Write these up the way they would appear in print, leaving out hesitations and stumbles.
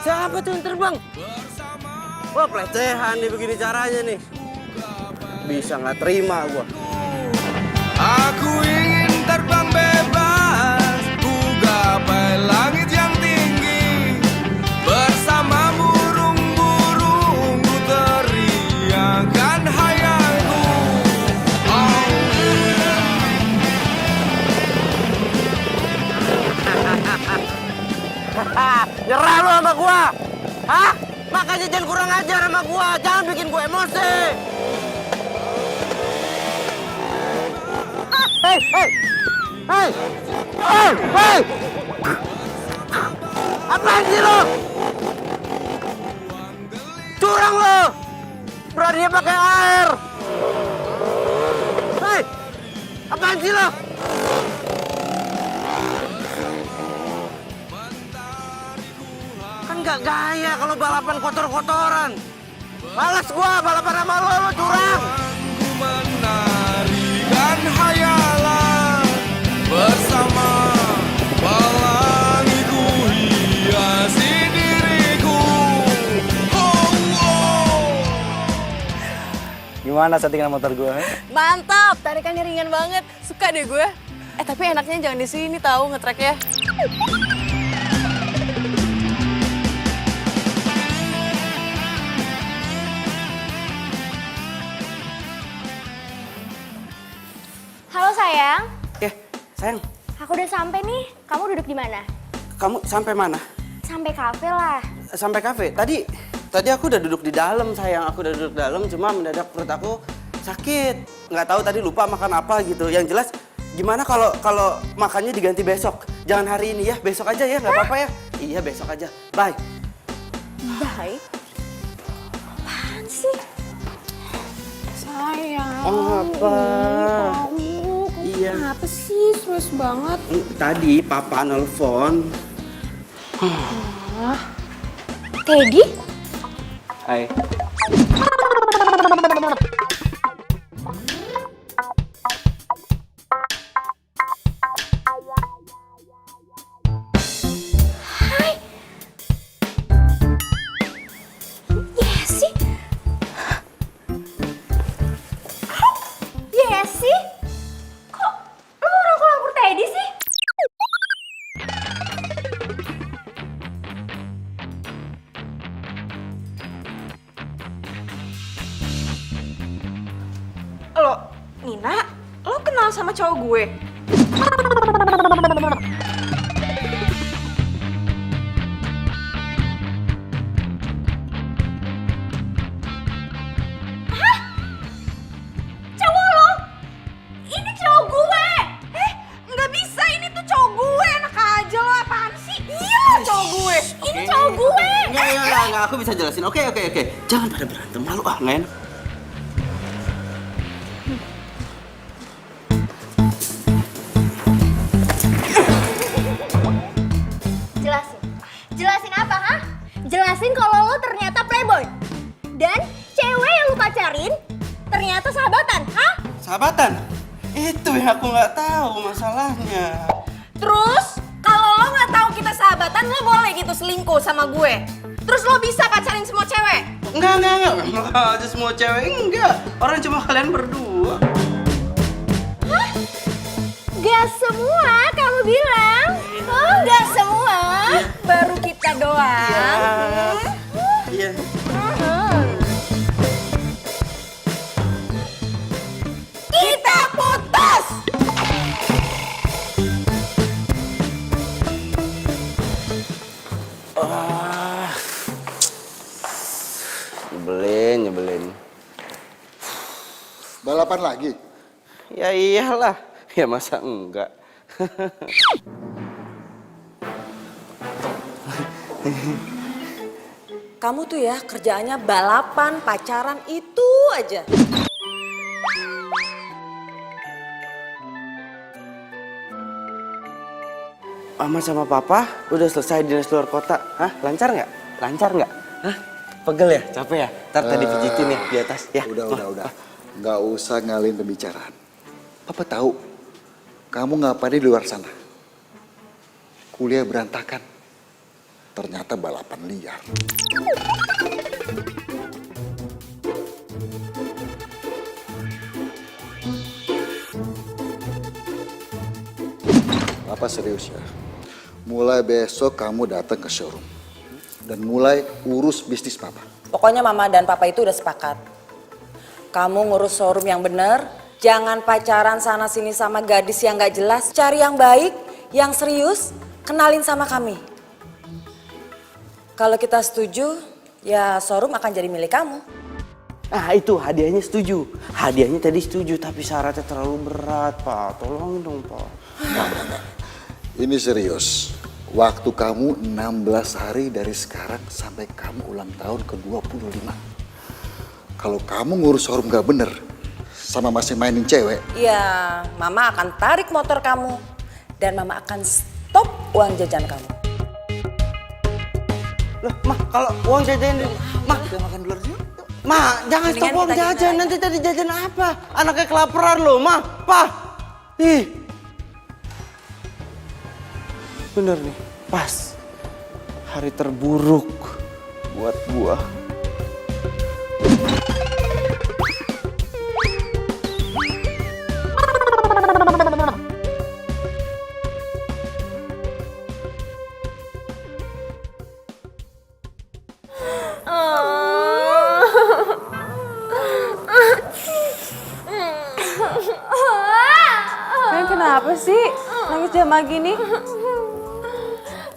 Siapa tuh yang terbang? Wah, pelecehan nih begini caranya nih. Bisa nggak terima gua. Aku ingin terbang bebas, ku gapai langit yang tinggi. Bersama burung-burung ku teriakan hayalku. Oh yeah. Nyerah lu sama gua. Hah? Makanya jangan kurang ajar sama gua. Jangan bikin gua emosi. Hei, hei. Hei. Hei, hei. Apaan sih lu? Curang lu. Berani pakai air. Hei. Apaan sih lu? Kan gak gaya kalau balapan kotor-kotoran. Males gua balapan sama lu curang. Ku menarikan hayalan bersama pelangi ku hiasi diriku. Oh, oh. Gimana settingan motor gue? Mantap, tarikannya ringan banget. Suka deh gue. Tapi enaknya jangan di sini tahu ngetracknya. Halo sayang, Sayang, aku udah sampai nih. Kamu duduk di mana? kamu sampai mana? Sampai kafe lah. Sampai kafe. Tadi aku udah duduk di dalam, sayang. Aku udah duduk di dalam, cuma mendadak perut aku sakit. Nggak tahu tadi lupa makan apa gitu. Yang jelas, gimana kalau makannya diganti besok? Jangan hari ini ya, besok aja ya, nggak apa-apa ya. Iya, besok aja. Bye. Baik. Apaan sih? Sayang. Apa? Kamu Iya. kenapa sih? Serius banget. Tadi papa nelfon. Teddy? Hai. Yesi? Yesi? Kok lu orang lapor Teddy sih? Lo, Nina, lo kenal sama cowok gue? Cowok lo? Ini cowok gue! Nggak bisa, ini tuh cowok gue. Enak aja lo, apaan sih? Iya, cowok gue. Ini cowok gue! Enggak, aku bisa jelasin. Oke. Jangan pada berantem, malu nggak enak. Jelasin. Jelasin apa, ha? Jelasin kalau lo ternyata playboy. Dan cewek yang lo pacarin ternyata sahabatan, ha? Sahabatan? Itu yang aku nggak tahu masalahnya. Terus, kalau lo nggak tahu kita sahabatan, lo boleh gitu selingkuh sama gue. Terus lo bisa pacarin semua cewek. Enggak aja semua cewek, enggak. Orang cuma kalian berdua. Gak semua kamu bilang. Oh, gak semua. Baru kita doang. Iya. Kita putus. Nyebelin. Balapan lagi? Ya iyalah. Ya masa enggak? Kamu tuh ya kerjaannya balapan, pacaran itu aja. Mama sama papa udah selesai dinas luar kota. Hah? Lancar nggak? Hah? Pegel ya? Capek ya? Ntar tadi pijitin ya di atas ya. Udah. Nggak usah ngalin pembicaraan. Papa tahu, kamu ngapain di luar sana? Kuliah berantakan. ternyata balapan liar. Papa serius ya. Mulai besok kamu datang ke showroom dan mulai urus bisnis Papa. Pokoknya mama dan papa itu udah sepakat. Kamu ngurus showroom yang bener, jangan pacaran sana sini sama gadis yang gak jelas. Cari yang baik, yang serius, kenalin sama kami. Kalau kita setuju, ya showroom akan jadi milik kamu. Ah itu hadiahnya setuju. Hadiahnya tadi setuju tapi syaratnya terlalu berat Pak. Tolong dong Pak. Ini serius. Waktu kamu 16 hari dari sekarang sampai kamu ulang tahun ke-25. Kalau kamu ngurus showroom gak bener, sama masih mainin cewek. Ya, mama akan tarik motor kamu. Dan mama akan stop uang jajan kamu. Loh, Mah, kalau uang jajan Mah, Kita makan dulu yuk. Mah, jangan Mendingan stop uang kita jajan. gimana? Nanti tadi jajan apa? Anaknya kelaparan loh, Mah. Pah. Ih. Bener nih, pas. Hari terburuk buat gua. Kalian kenapa sih nangis jam gini?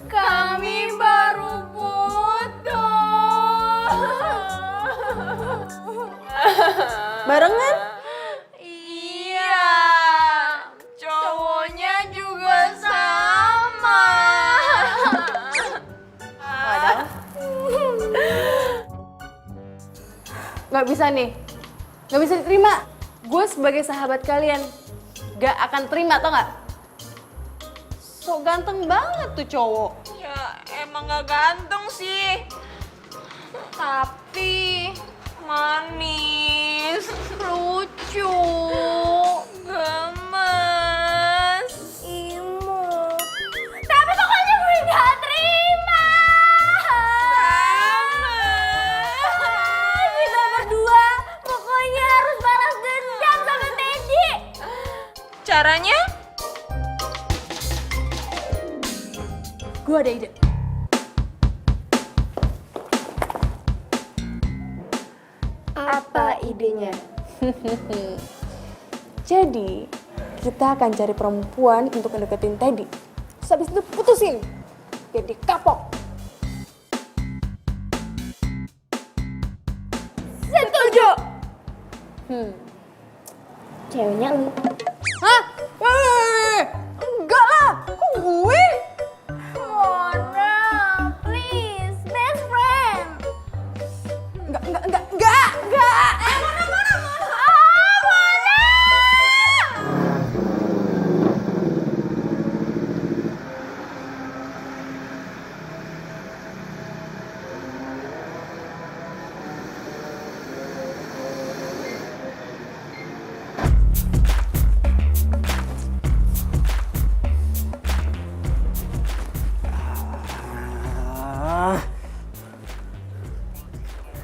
Kami baru putus. Barengan? Iya, cowoknya juga sama. Padahal? Gak bisa nih, gak bisa diterima. Gue sebagai sahabat kalian gak akan terima, tau gak? So ganteng banget tuh cowok. Ya emang gak ganteng sih. Tapi manis, lucu, gemes, imut. Tapi pokoknya gue gak terima. Kita berdua pokoknya harus balas dendam sama Teddy. Caranya? Gue ada ide. Apa idenya? Jadi, kita akan cari perempuan untuk ngedeketin Teddy. Terus habis itu putusin. Biar dia kapok. Setuju! Ceweknya lu. Hah? Enggak lah, kok gue? Mona, please, best friend. Enggak. Mona.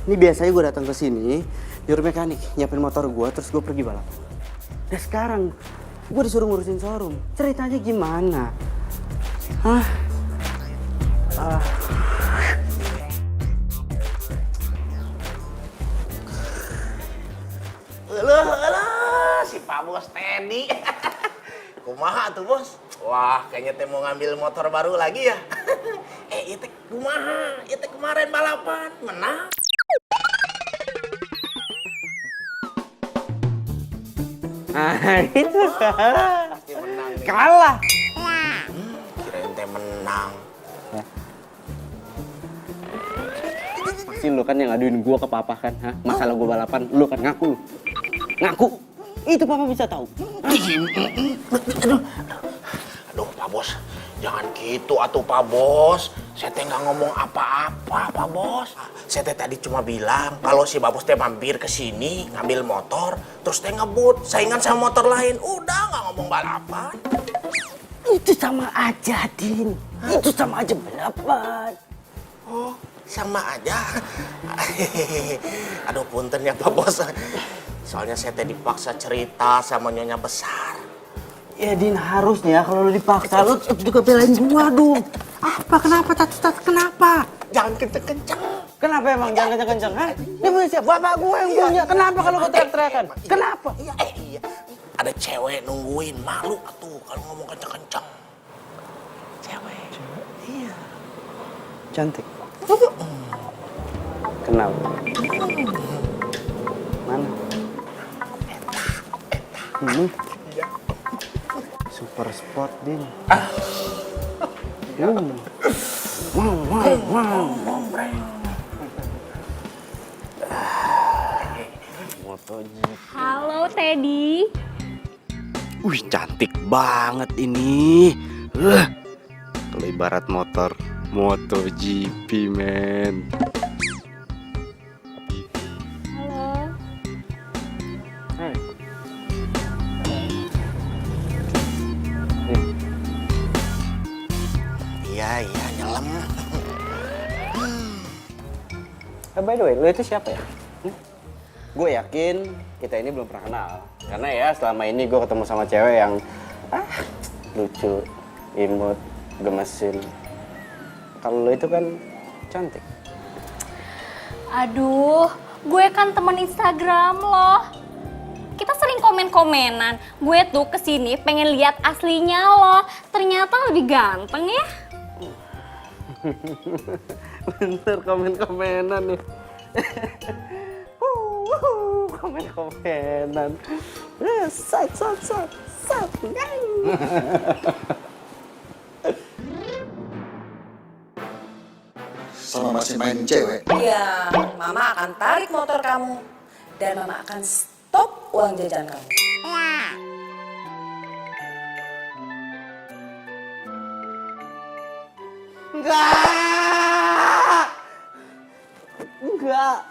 Ini biasanya gue datang ke sini, nyuruh mekanik, nyiapin motor gue, terus gue pergi balapan. Dan sekarang gue disuruh ngurusin showroom. Ceritanya gimana? Hah? Alah, si Pak Bos Teddy. Kumaha tuh bos? Wah, kayaknya teh mau ngambil motor baru lagi ya. Itu kumaha? Itu kemarin balapan menang. Itu Pasti menang nih. kalah. Kirain teh menang. Pasti lu kan yang ngaduin gua ke papa kan, ha? Masalah gua balapan, lu kan ngaku. Ngaku. Itu papa bisa tahu. Aduh, Pak Bos. Jangan gitu atuh Pak Bos. Saya teh nggak ngomong apa-apa Pak Bos. Saya teh tadi cuma bilang kalau si Pak Bos teh mampir ke sini ngambil motor, terus teh ngebut saingan sama motor lain. Udah nggak ngomong balapan. Itu sama aja, Din. Itu sama aja balapan. Oh, sama aja. Aduh, punten ya Pak Bos. Soalnya saya tadi dipaksa cerita sama Nyonya Besar. Ya Din, harusnya kalau lu dipaksa lu juga belain gua dong. Apa kenapa Tat kenapa? Jangan kenceng-kenceng. Kenapa emang jangan kenceng-kenceng? Hah? Ini punya siapa? Bapak gue yang punya. Kenapa kalau gue teriak-teriakan? Kenapa? Iya, iya. Ada cewek nungguin, malu atuh kalau ngomong kenceng-kenceng. Cewek. Iya. Cantik. Kenapa? Mana? Ini. Super spot, Din. Wow. MotoGP. Halo Teddy. Wih, cantik banget ini. Kalau ibarat motor MotoGP, men. Halo. Iya, nyelam. By the way, lu itu siapa ya? Gue yakin kita ini belum pernah kenal. Karena ya selama ini gue ketemu sama cewek yang lucu, imut, gemesin. Kalau lu itu kan cantik. Aduh, gue kan temen Instagram loh. Kita sering komen-komenan. Gue tuh kesini pengen lihat aslinya loh. Ternyata lebih ganteng ya. Bener, komen-komenan nih. Komen-komenan. Sat. Selama masih main cewek, Iya, Mama akan tarik motor kamu dan Mama akan stop uang jajan kamu. Enggak.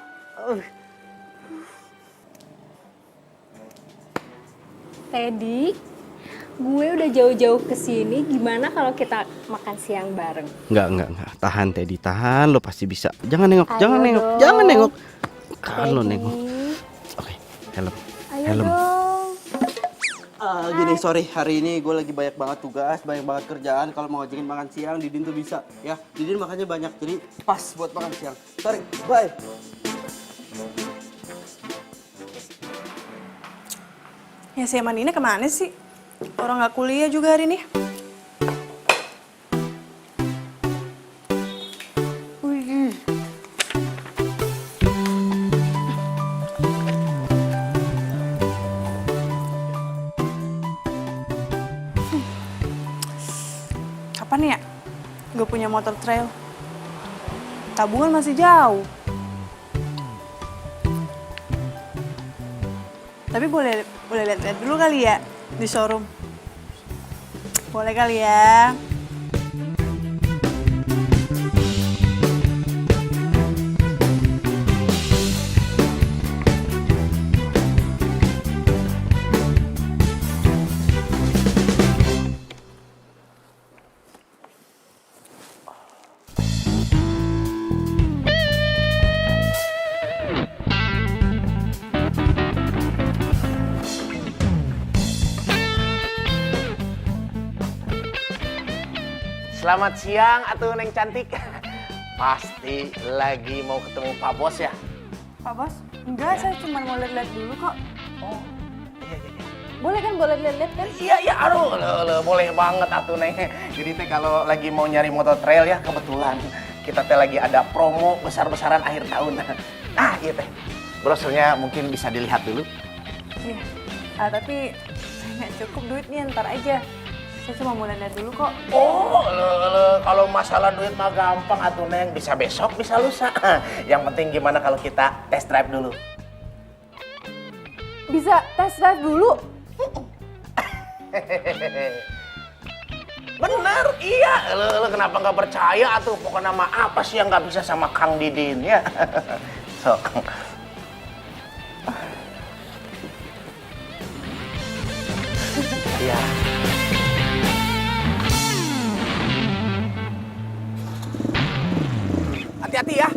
Teddy, gue udah jauh-jauh kesini. Gimana kalau kita makan siang bareng? Enggak. Tahan, Teddy, tahan. Lo pasti bisa. Jangan nengok, Ayo jangan nengok, dong. jangan nengok. Kalau Teddy. nengok. Oke, helm. Ayo Helm. dong. Gini, sorry. Hari ini gue lagi banyak banget tugas, banyak banget kerjaan. Kalau mau ngajakin makan siang, Didin tuh bisa. Ya, Didin makannya banyak, jadi pas buat makan siang. Sorry, bye. Ya si Amandina kemana sih? Orang nggak kuliah juga hari ini. Wih. Kapan ya gue punya motor trail? Tabungan masih jauh. Tapi boleh lihat-lihat dulu kali ya di showroom. Boleh kali ya. Selamat siang atuh Neng cantik. Pasti lagi mau ketemu Pak Bos ya? Pak Bos? Enggak, saya cuma mau lihat-lihat dulu kok. Oh, iya. Boleh kan, boleh lihat-lihat kan? Iya, aduh, boleh banget atuh Neng. Jadi teh kalau lagi mau nyari motor trail ya kebetulan kita teh lagi ada promo besar-besaran akhir tahun. Nah, iya teh. Brosurnya mungkin bisa dilihat dulu. Iya. Tapi saya nggak cukup duitnya, ntar aja. Saya cuma mau lihat dulu kok. Oh, kalau masalah duit mah gampang atuh Neng, bisa besok, bisa lusa. Yang penting gimana kalau kita test drive dulu? Bisa test drive dulu? Bener, iya. Lo kenapa nggak percaya atuh? Pokoknya nama apa sih yang nggak bisa sama Kang Didin ya? Sok. Iya. hati-hati ya.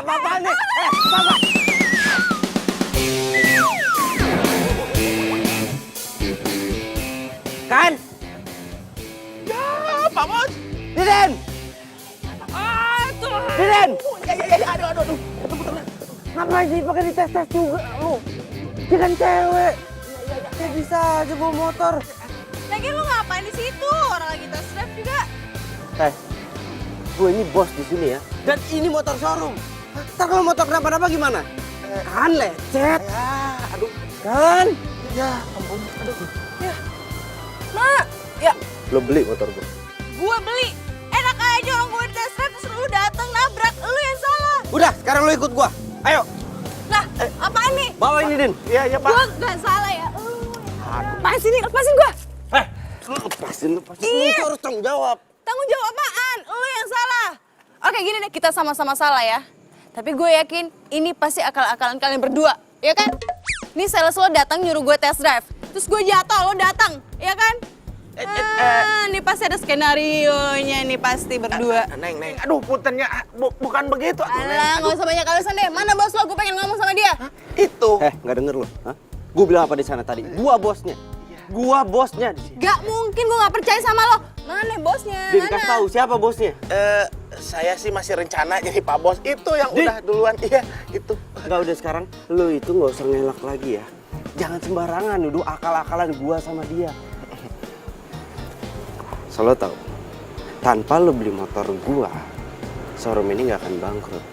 Bapak nih. Bapak. Kan? Ya, Pak Bos. Diden! Diden! Ya, aduh. Ngapain sih pakai dites-tes juga lu? Dia kan cewek. Ya bisa aja bawa motor. Lagi lu ngapain di situ? Orang lagi tes drive juga. Gue ini bos di sini ya. Dan ini motor showroom. Ntar kalau motor kenapa-napa gimana? Kan lecet. Ya, aduh. Kan? Ya, ampun. Aduh. Mak, ya Lo beli motor gue. gue beli. Enak aja orang gue di tes drive terus lu datang nabrak. Lu yang salah. Udah, sekarang lo ikut gua. Ayo, Lah, apaan nih? bawa ini, Din. Iya, Pak. Gue gak salah ya. Apaan sih nih? Lepasin gue. Lu lepasin. Iya. Lu harus tanggung jawab. Tanggung jawab apaan? Lu yang salah. Oke, gini deh, kita sama-sama salah ya. Tapi gue yakin ini pasti akal-akalan kalian berdua, ya kan? Ini sales lo datang nyuruh gue test drive. Terus gue jatuh, lo datang, ya kan? Ini pasti ada skenario-nya nih pasti berdua. Neng. Aduh, puntennya. Bukan begitu. Alah, gak usah banyak alasan deh. Mana bos lo? Gue pengen ngomong sama dia. Itu. Nggak denger lo? Gue bilang apa di sana tadi? Gua bosnya. Gua bosnya di sini. Gak mungkin gue gak percaya sama lo. Mana bosnya? Din, kasih tahu siapa bosnya? Saya sih masih rencana jadi Pak Bos. Itu yang Din. udah duluan. Iya, itu. Nggak, udah sekarang lo itu nggak usah ngelak lagi ya. Jangan sembarangan nuduh akal-akalan gua sama dia. So, lo tahu, tanpa lo beli motor gua, showroom ini nggak akan bangkrut.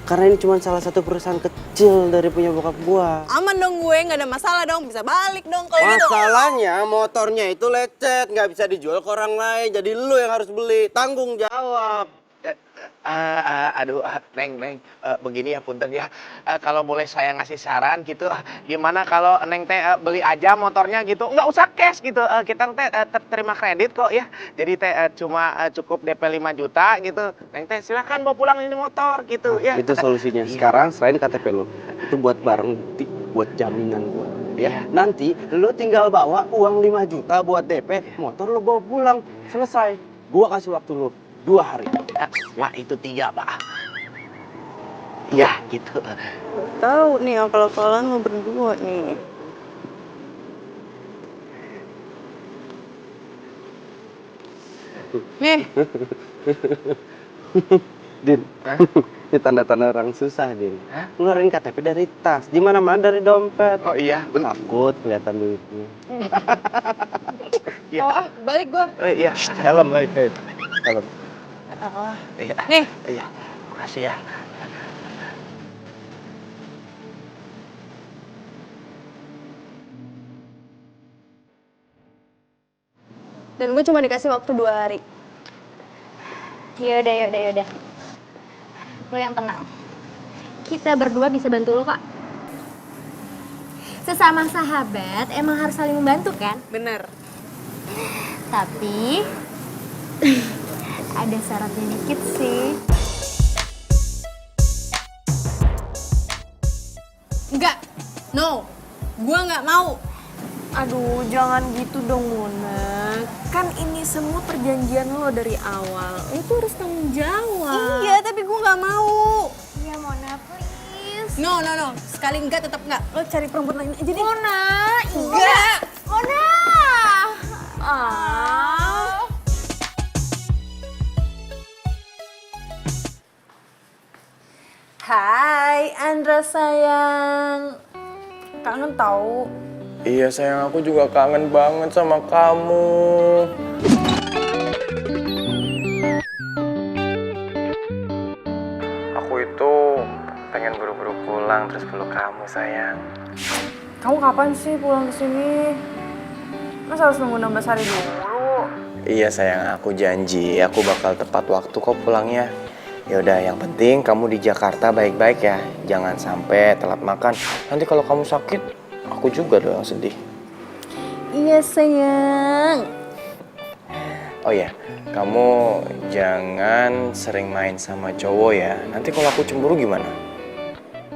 Karena ini cuma salah satu perusahaan kecil dari punya bokap gua. Aman dong gue, gak ada masalah dong. Bisa balik dong kalau gitu. Masalahnya motornya itu lecet, nggak bisa dijual ke orang lain. Jadi lo yang harus beli, tanggung jawab. Aduh, Neng, begini ya punten ya. Kalau boleh saya ngasih saran gitu, gimana kalau Neng teh beli aja motornya gitu, nggak usah cash gitu. Kita teh terima kredit kok ya. Jadi teh cuma cukup DP 5 juta gitu. Neng teh silakan bawa pulang ini motor gitu ya. Itu solusinya. Sekarang selain KTP lo, itu buat barang bukti, buat jaminan gua. Ya, nanti lo tinggal bawa uang 5 juta buat DP, motor lo bawa pulang, selesai. Gua kasih waktu lo 2 hari. Wah, itu 3, Pak. Ya, gitu. Tahu nih akal-akalan lo berdua nih. Nih, Din, ini tanda-tanda orang susah, Din. Ngeluarin KTP dari tas, di mana-mana dari dompet. Oh iya, benar. Takut kelihatan duitnya. oh, balik gue. Iya, Helm, helm. iya. Nih, Iya, makasih ya. dan gue cuma dikasih waktu 2 hari. Yaudah. Lo yang tenang. Kita berdua bisa bantu lo kok. Sesama sahabat emang harus saling membantu kan? Bener. Tapi ada syaratnya dikit sih. Enggak, no, gue nggak mau. Aduh, jangan gitu dong, Mona. Kan ini semua perjanjian lo dari awal. Lo tuh harus tanggung jawab. Iya, tapi gue nggak mau. Iya Mona, please. No, sekali enggak tetap enggak. Lo cari perempuan lain aja deh. Mona, Enggak. Mona. Hai, Andra sayang. Kangen tahu. Iya sayang, aku juga kangen banget sama kamu. Aku itu pengen buru-buru pulang terus peluk kamu sayang. Kamu kapan sih pulang ke sini? Masa harus nunggu 16 hari dulu? Iya sayang, aku janji aku bakal tepat waktu kok pulangnya. Yaudah, yang penting kamu di Jakarta baik-baik ya. Jangan sampai telat makan. Nanti kalau kamu sakit, aku juga dong yang sedih. Iya sayang. Oh ya, kamu jangan sering main sama cowok ya. Nanti kalau aku cemburu gimana?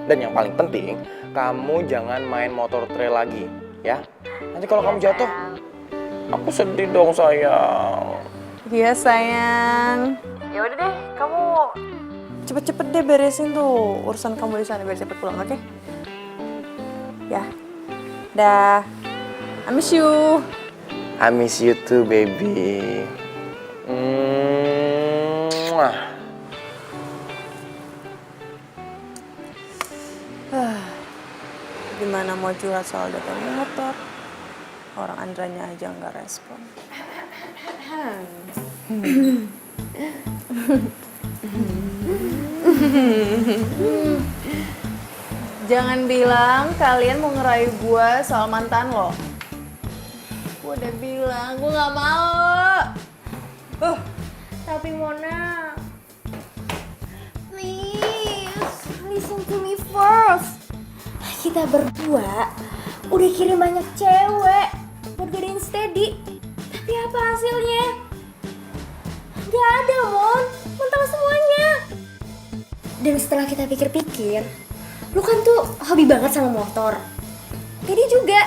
Dan yang paling penting, kamu jangan main motor trail lagi, ya. Nanti kalau kamu jatuh, aku sedih dong sayang. Iya sayang. Ya udah deh, kamu cepet-cepet deh beresin tuh urusan kamu di sana biar cepet pulang, oke? Ya. Dah. I miss you. I miss you too, baby. Mwah. Gimana mau curhat soal data motor? Orang Andranya aja nggak respon. Jangan bilang kalian mau ngerayu gue soal mantan lo. Gue udah bilang, gue nggak mau. Tapi Mona, please listen to me first. Kita berdua udah kirim banyak cewek buat godain Steady. Tapi apa hasilnya? Gak ada, Mon. Mentang semuanya. Dan setelah kita pikir-pikir, lu kan tuh hobi banget sama motor. Teddy juga.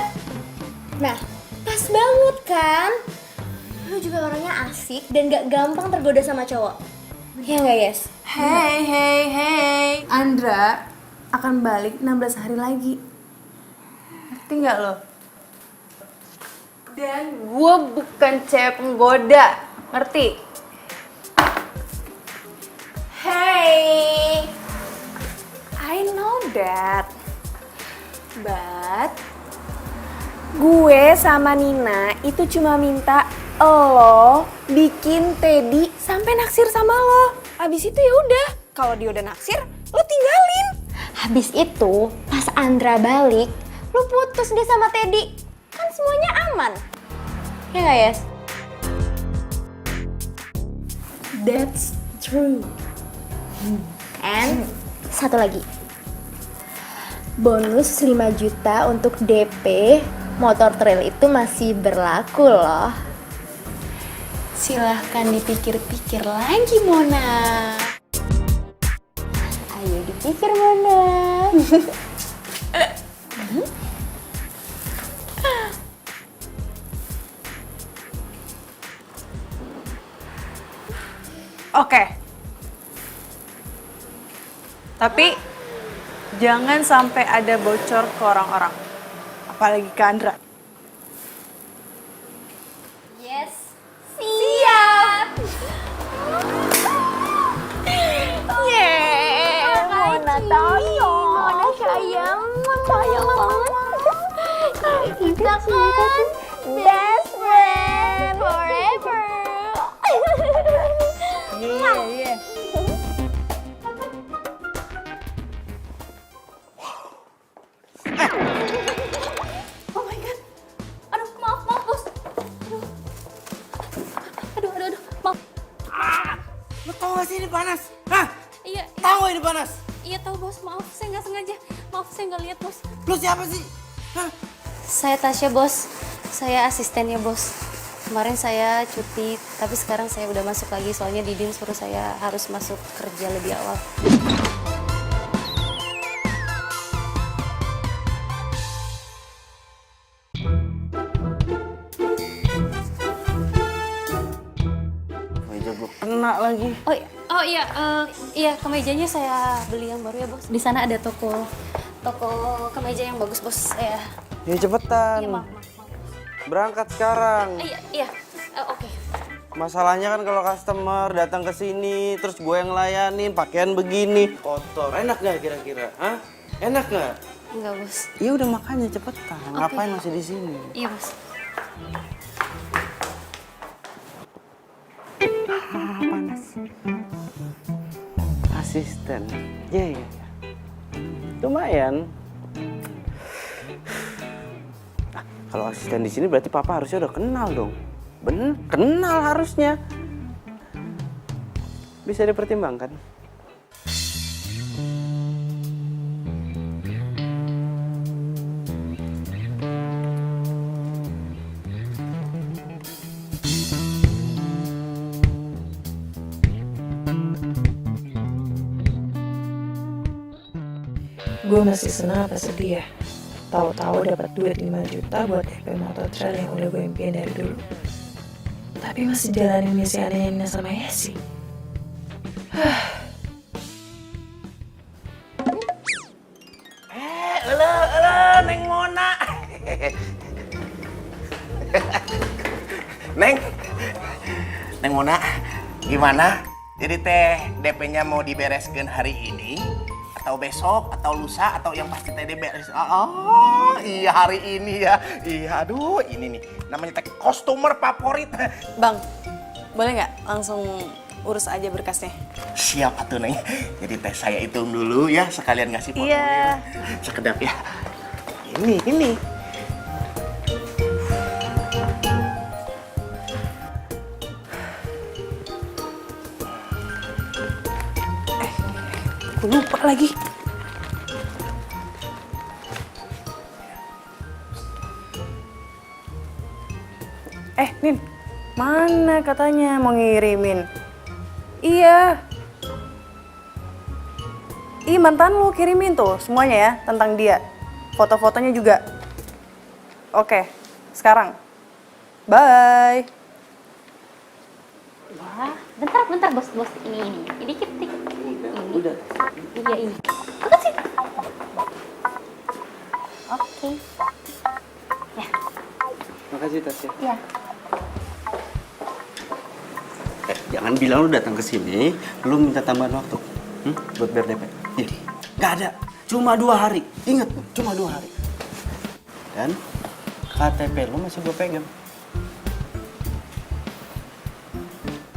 Nah, pas banget kan? Lu juga orangnya asik dan gak gampang tergoda sama cowok. Iya gak, Yes? Hey, Andra akan balik 16 hari lagi. Ngerti gak lo? Dan gue bukan cewek penggoda, ngerti? Hey, I know that. But Gue sama Nina itu cuma minta lo bikin Teddy sampai naksir sama lo. Abis itu ya udah, kalau dia udah naksir, lo tinggalin. Habis itu, pas Andra balik, lu putus deh sama Teddy. Kan semuanya aman. Ya gak, Yes? That's true. And satu lagi. Bonus 5 juta untuk DP motor trail itu masih berlaku loh. Silahkan dipikir-pikir lagi, Mona. Ayo dipikir, Mona. Oke. Tapi jangan sampai ada bocor ke orang-orang. Apalagi ke Andra. Yes. Siap. Mona tayo. Mona sayang. Sayang banget. Kita kan best friend forever. Iya. Oh my god. Aduh, maaf bos. Aduh, maaf. Lo tau gak sih ini panas? Hah? Iya, Tahu gak ini panas? iya tahu bos. Maaf, saya nggak sengaja. Maaf, saya nggak lihat bos. Lo siapa sih? Hah? Saya Tasya, bos. Saya asistennya, bos. Kemarin saya cuti, tapi sekarang saya udah masuk lagi soalnya Didin suruh saya harus masuk kerja lebih awal. Meja gue kena lagi. Iya, kemejanya saya beli yang baru ya, bos. Di sana ada toko kemeja yang bagus, bos. Saya. Ya cepetan. Iya, maaf. Berangkat sekarang. Iya. Oke. Masalahnya kan kalau customer datang ke sini, terus gue yang ngelayanin, pakaian begini, kotor. Enak nggak kira-kira? Hah? Enak nggak? Enggak, bos. Ya udah makanya cepetan. Ngapain masih di sini? Iya, bos. Panas. Asisten. Iya. Lumayan. Kalau asisten di sini berarti papa harusnya udah kenal dong. Bener, kenal harusnya. Bisa dipertimbangkan. Gue masih senang apa sedih ya? Tahu-tahu dapat duit 5 juta buat DP motor trail yang udah gue impiin dari dulu. Tapi masih jalanin misi anehnya sama Yesi. Neng Mona. Neng Mona, gimana? Jadi teh DP-nya mau dibereskan hari ini atau besok atau lusa atau yang pasti teh diberes? Oh, iya hari ini ya. Iya, aduh ini nih namanya teh customer favorit. Bang, boleh nggak langsung urus aja berkasnya? Siap atuh Neng. Jadi teh saya hitung dulu ya sekalian ngasih formulir. Iya. Sekedap ya. Ini. Gue lupa lagi. Nin, mana katanya mau ngirimin? Iya. Ih, mantan lu kirimin tuh semuanya ya tentang dia. Foto-fotonya juga. Oke, sekarang. Bye. Ya, bentar bos. Ini dikit. Udah. Iya ini. Bukan sih. Oke. Ya. Makasih Tasya. Ya. Jangan bilang lu datang ke sini, lu minta tambahan waktu. Buat bayar DP. Jadi, nggak ada. Cuma 2 hari. Ingat, cuma 2 hari. Dan KTP lu masih gue pegang.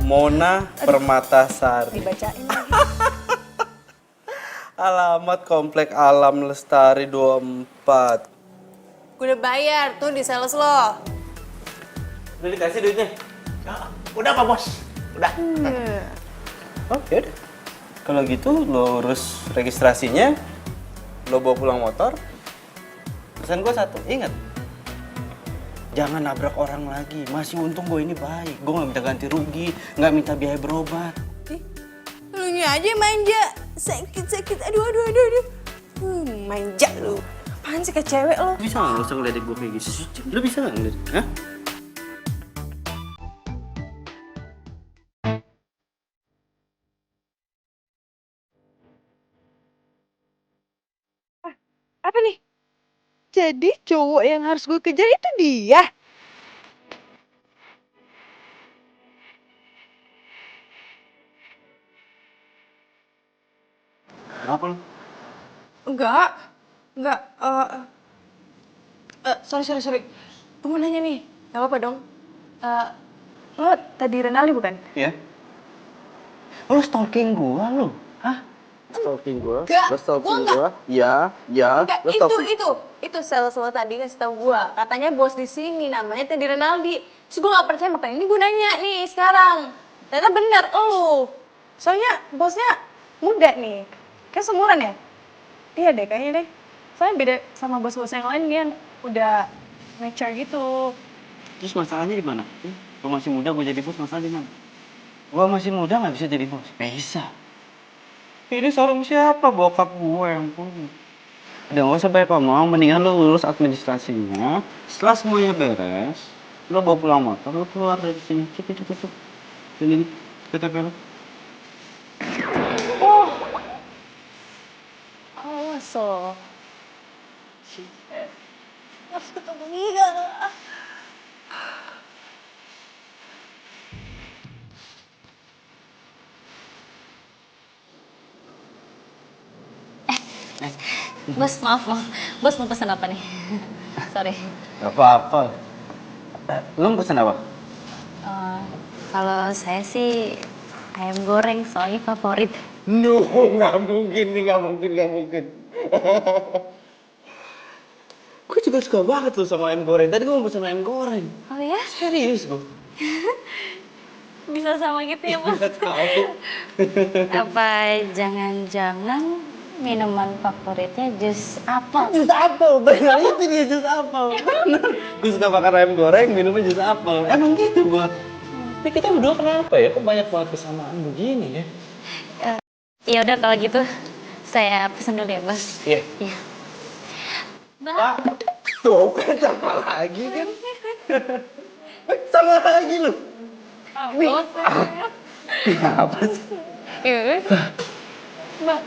Mona Permatasari. Dibacain lagi. Alamat Komplek Alam Lestari 24. Gue udah bayar tuh di sales lo. Udah dikasih duitnya? Udah Pak Bos. Udah. Oh, yaudah. Kalau gitu lo urus registrasinya, lo bawa pulang motor. Pesan gue 1, ingat. Jangan nabrak orang lagi. Masih untung gue ini baik. Gue nggak minta ganti rugi, nggak minta biaya berobat. Lu nya aja manja. Sakit. Aduh. Manja lu. Apaan sih ke cewek lo? Bisa nggak usah ngeledek gue kayak gitu? Lo bisa nggak ngeledek? Hah? Apa nih? Jadi cowok yang harus gue kejar itu dia? Kenapa lo? Enggak. Sorry. Gue mau nanya nih. Gak apa-apa dong. Lo tadi Renali bukan? Iya. Lo stalking gue lo? Hah? Stalking gue? Enggak, Lo stalking gua enggak. gue? Ya. Enggak, Lo stalking. itu sales lo tadi ngasih tau gue. Katanya bos di sini namanya Teddy Renaldi. Terus gue gak percaya, makanya ini gue nanya nih sekarang. Ternyata bener, soalnya bosnya muda nih. Kayak seumuran ya? Iya deh, kayaknya deh. Soalnya beda sama bos-bos yang lain kan udah mature gitu. Terus masalahnya di mana? Gue masih muda, gue jadi bos, masalah di mana? Gue masih muda nggak bisa jadi bos? Bisa. Ini showroom siapa? Bokap gue yang punya. Udah nggak usah banyak ngomong, mendingan lo lulus administrasinya. Setelah semuanya beres, lo bawa pulang motor, lo keluar dari sini. Cukup. Sini, KTP lo. Awas lo. Harus ketemu dia. Bos, maaf. Bos mau pesan apa nih? Sorry. Gak apa-apa. Lo mau pesen apa? Kalau saya sih ayam goreng, soalnya favorit. No, nggak mungkin. Gue juga suka banget tuh sama ayam goreng. Tadi gue mau pesen ayam goreng. Oh ya? Serius gue. Bisa sama gitu ya, Bos? Gak tahu. Apa jangan-jangan minuman favoritnya jus apel? Jus apel, bener itu dia jus apel. Gue suka makan ayam goreng, minumnya jus apel. Emang gitu gue. Tapi kita berdua kenapa ya? Kok banyak banget kesamaan begini ya? Ya udah kalau gitu saya pesen dulu ya, Bos. Iya. Iya. Tuh kan sama lagi kan? Sama lagi lu. Apa sih? Iya. Mbak,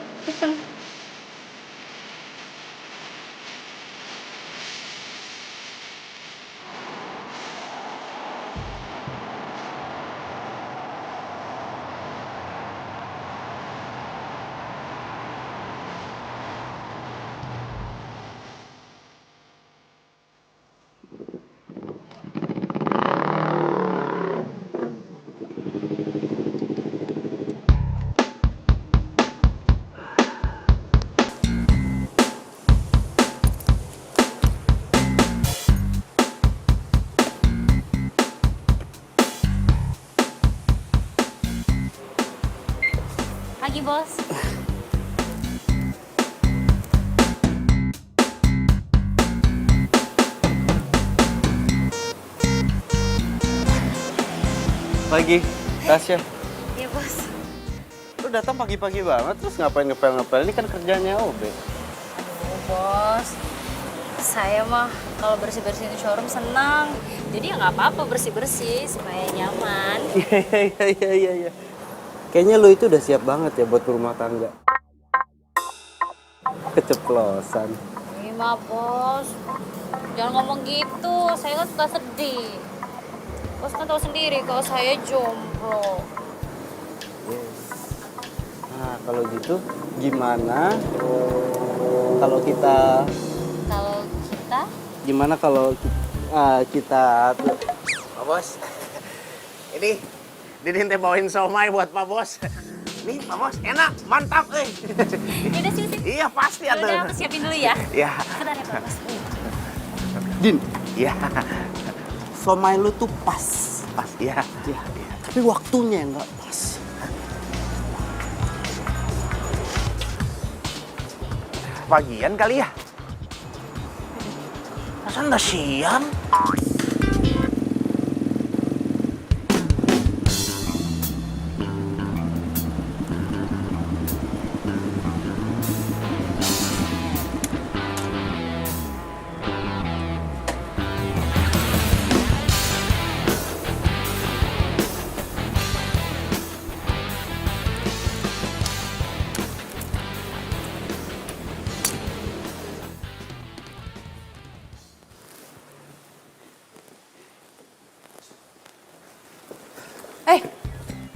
Pagi, Bos. Pagi, Tasya. Iya, Bos. Lu datang pagi-pagi banget, terus ngapain ngepel-ngepel? Ini kan kerjanya OB. Aduh, Bos. Saya mah kalau bersih-bersihin showroom senang. Jadi ya nggak apa-apa bersih-bersih supaya nyaman. Iya. Kayaknya lu itu udah siap banget ya buat berumah tangga. Keceplosan. Ini mah, Bos. Jangan ngomong gitu. Saya kan suka sedih. Bos kan tahu sendiri kalau saya jomblo. Nah, kalau gitu gimana kalau kita Kalau kita gimana kalau kita Pak Bos. Ini Didin teh bawain somai buat Pak Bos. Nih Pak Bos, enak, mantap udah sih. Iya pasti Udah, atuh. aku siapin dulu ya. Iya. Sebentar ya, Pak Bos. Din, Iya. somai lu tuh pas. Pas ya. Ya, tapi waktunya yang nggak pas. Pagian kali ya. Masa udah siang?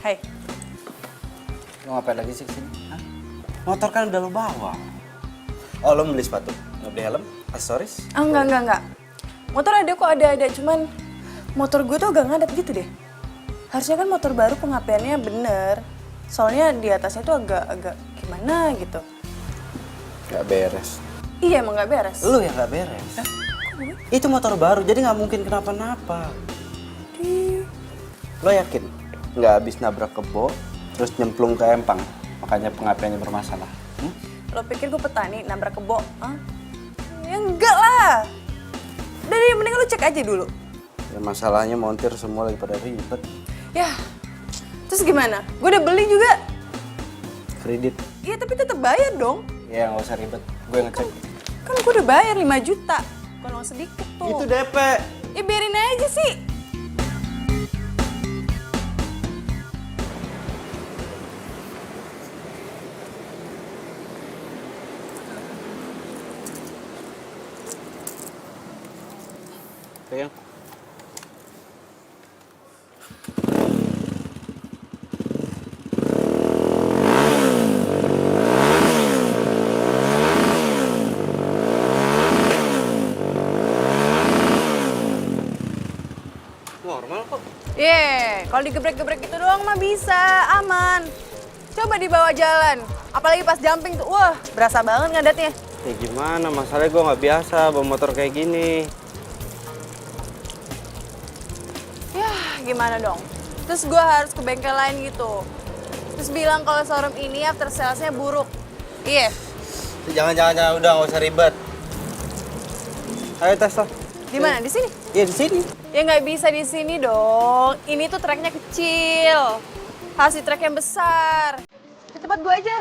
Hai. Lu ngapain lagi sih kesini? Hah? Motor kan udah lu bawa. Oh, lu beli sepatu? Nggak beli helm? Aksesoris? Ah, enggak. Motor ada kok, ada. Cuman motor gue tuh agak ngadat gitu deh. Harusnya kan motor baru pengapiannya bener. Soalnya di atasnya tuh agak gimana gitu. Nggak beres. Iya, emang nggak beres. Lu yang nggak beres. Itu motor baru, jadi nggak mungkin kenapa-napa. Lo yakin? Nggak habis nabrak kebo, terus nyemplung ke empang, makanya pengapiannya bermasalah. Lo pikir gue petani nabrak kebo? Hah? Ya enggak lah. Dari mending lo cek aja dulu. Ya masalahnya montir semua lagi pada ribet. Ya, terus gimana? Gue udah beli juga. Kredit. Iya, tapi tetap bayar dong. Ya nggak usah ribet, gue ngecek. Kan gue udah bayar 5 juta. Kalau sedikit tuh. Itu DP. Ya biarin aja sih. Pegang. Normal kok. Kalau digebrek-gebrek gitu doang mah bisa, aman. Coba dibawa jalan, apalagi pas jumping tuh, wah berasa banget ngadatnya. Ya gimana, masalahnya gue nggak biasa bawa motor kayak gini. Yah, gimana dong? Terus gue harus ke bengkel lain gitu. Terus bilang kalau showroom ini after sales-nya buruk. Iya. Jangan, udah nggak usah ribet. Ayo tes lah. Di mana? Di sini? Ya di sini. Ya nggak bisa di sini dong. Ini tuh tracknya kecil. Harus di track yang besar. Cepat gue aja.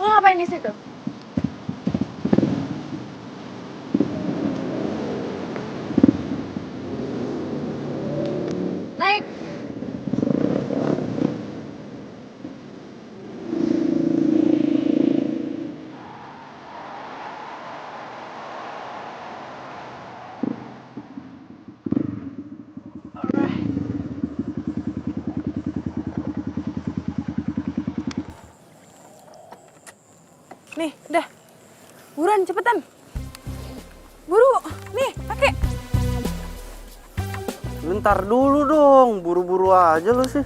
Lo ngapain di situ? Naik. Nih, udah. Buruan, cepetan. Buru. Nih, pakai. Bentar dulu dong, buru-buru aja lu sih.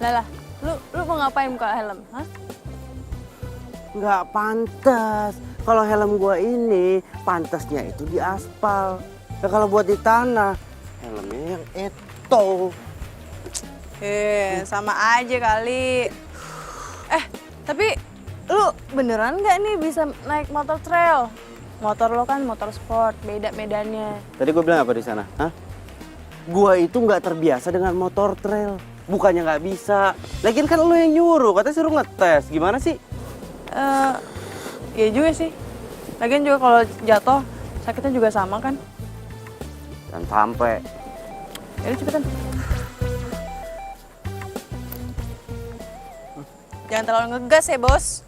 Lala, lu mau ngapain buka helm? Hah? Nggak pantas. Kalau helm gua ini, pantasnya itu di aspal. Ya kalau buat di tanah, helmnya yang eto. Sama aja kali. Tapi lu beneran nggak nih bisa naik motor trail? Motor lo kan motor sport, beda medannya. Tadi gue bilang apa di sana? Hah? Gua itu nggak terbiasa dengan motor trail. Bukannya nggak bisa. Lagian kan lo yang nyuruh, katanya suruh ngetes. Gimana sih? Iya juga sih. Lagian juga kalau jatuh sakitnya juga sama kan? Dan sampai. Yaudah cepetan. Jangan terlalu ngegas ya, Bos.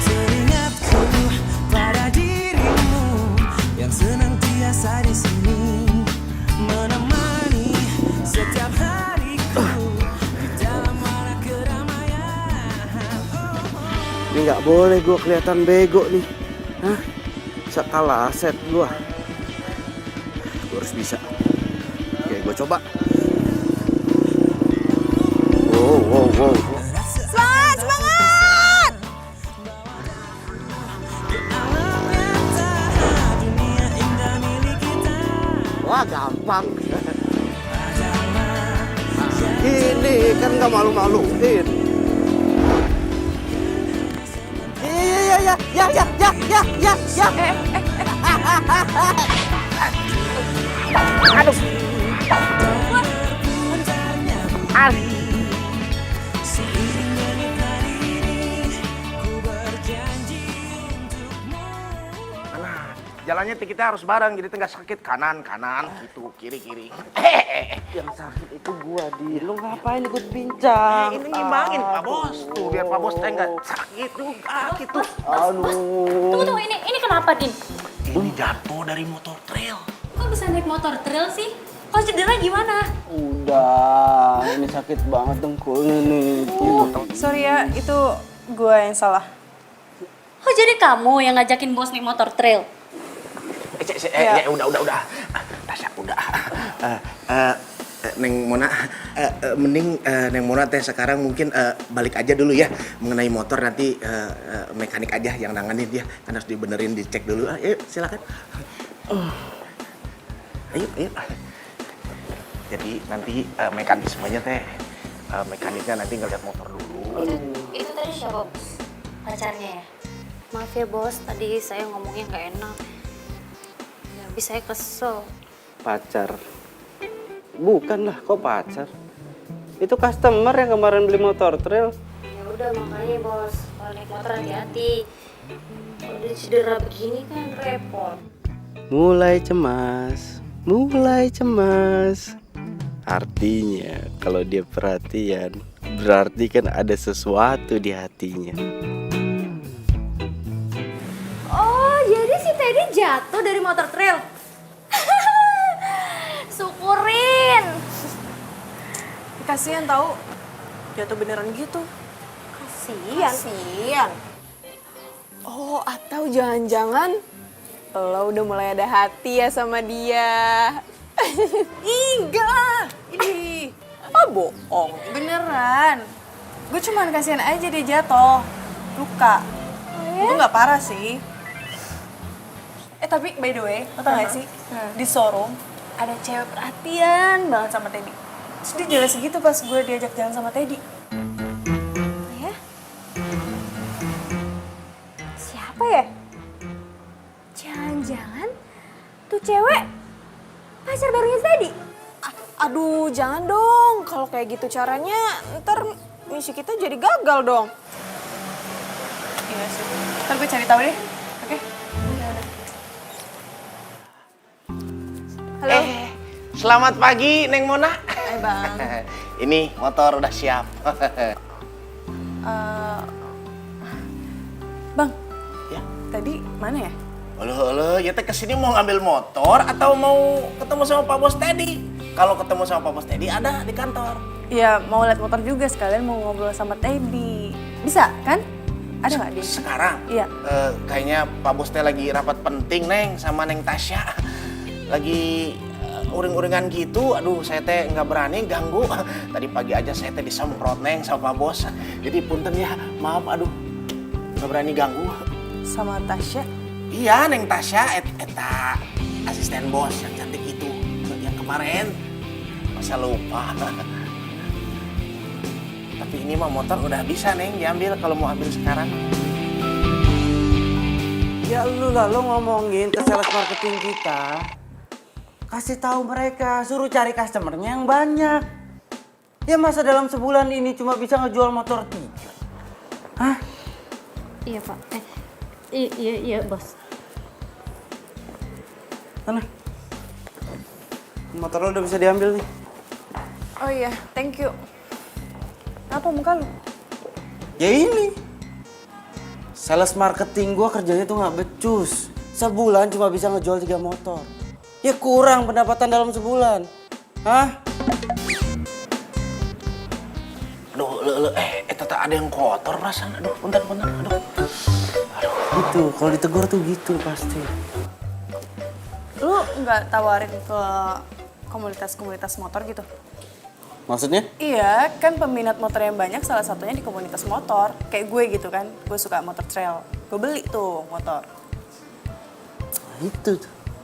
Teringatku pada dirimu yang senantiasa di sini menemani setiap hariku di dalam mana keramaian. Ini nggak boleh gue kelihatan bego nih. Hah? Sekala aset gue. Gue harus bisa. Oke, gue coba. Wow. Semangat, semangat! Wah, gampang. Ini kan nggak malu-maluin. Ya. Aduh. Jalannya kita harus bareng, jadi tengah sakit kanan gitu, kiri. Yang sakit itu gua di. Lu ngapain ikut bincang? Ini ngimbangin Pak Bos, tuh biar Pak Bos nggak sakit juga gitu. Aduh. Tunggu, ini kenapa, Din? Ini jatuh dari motor trail. Kok bisa naik motor trail sih? Kalau cedera gimana? Udah, ini sakit banget dengkulnya nih. Sorry ya, itu gue yang salah. Oh, jadi kamu yang ngajakin bos naik motor trail? Ya udah. Tasya udah. Neng Mona, mending Neng Mona teh sekarang mungkin balik aja dulu ya mengenai motor, nanti mekanik aja yang nanganin dia, kan harus dibenerin, dicek dulu. Ayo silakan. Ayo. Jadi nanti mekanismenya teh mekaniknya nanti ngeliat motor dulu. Itu tadi siapa, bos? Pacarnya ya? Maaf ya bos, tadi saya ngomongnya nggak enak. Ya, habis saya kesel. Pacar? Bukan lah, kok pacar? Itu customer yang kemarin beli motor trail. Ya udah makanya bos, kalau naik motor hati-hati. Kalau udah cedera begini kan repot. Mulai cemas. Artinya kalau dia perhatian, berarti kan ada sesuatu di hatinya. Oh, jadi si Teddy jatuh dari motor trail? Syukurin. Kasian tahu, jatuh beneran gitu. Kasian. Oh, atau jangan-jangan lo udah mulai ada hati ya sama dia. Enggak lah, ini. Oh, bohong. Beneran. Gue cuman kasihan aja dia jatuh. Luka. Itu nggak parah sih. Tapi by the way, lo tau gak sih? Di showroom ada cewek perhatian banget sama Teddy. Terus dia jelas segitu pas gue diajak jalan sama Teddy. Ya? Siapa ya? Jangan-jangan tuh cewek pacar barunya Teddy? Aduh, jangan dong. Kalau kayak gitu caranya, ntar misi kita jadi gagal dong. Iya sih. Ntar gue cari tahu deh. Oke? Halo. Selamat pagi, Neng Mona. Hai, Bang. Ini motor udah siap. Bang. Ya. Tadi mana ya? Halo, ya teh kesini mau ngambil motor atau mau ketemu sama Pak Bos Teddy? Kalau ketemu sama Pak Bos Teddy ada di kantor. Iya, mau lihat motor juga sekalian mau ngobrol sama Teddy. Bisa kan? Ada nggak dia? Sekarang? Iya. Kayaknya Pak Bos teh lagi rapat penting, Neng, sama Neng Tasya. Lagi uring-uringan gitu. Aduh, saya teh nggak berani ganggu. Tadi pagi aja saya teh disemprot, Neng, sama Pak Bos. Jadi punten ya, maaf, aduh. Nggak berani ganggu. Sama Tasya? Iya, Neng Tasya, eta asisten bos yang cantik itu. Yang kemarin. Masa lupa. Tapi ini mah motor udah bisa, Neng, diambil kalau mau ambil sekarang. Ya lu lah, lu ngomongin ke sales marketing kita. Kasih tahu mereka, suruh cari customernya yang banyak. Ya masa dalam sebulan ini cuma bisa ngejual motor 3? Hah? Iya Pak. Iya bos. Sana. Motor lo udah bisa diambil nih. Oh iya, thank you. Apa muka lu? Ya ini. Sales marketing gua kerjanya tuh nggak becus. Sebulan cuma bisa ngejual 3 motor. Ya kurang pendapatan dalam sebulan. Hah? Aduh, tata ada yang kotor perasaan. Aduh, bentar, aduh. Gitu, kalau ditegur tuh gitu pasti. Lu nggak tawarin ke komunitas-komunitas motor gitu? Maksudnya? Iya, kan peminat motor yang banyak salah satunya di komunitas motor. Kayak gue gitu kan, gue suka motor trail. Gue beli tuh motor.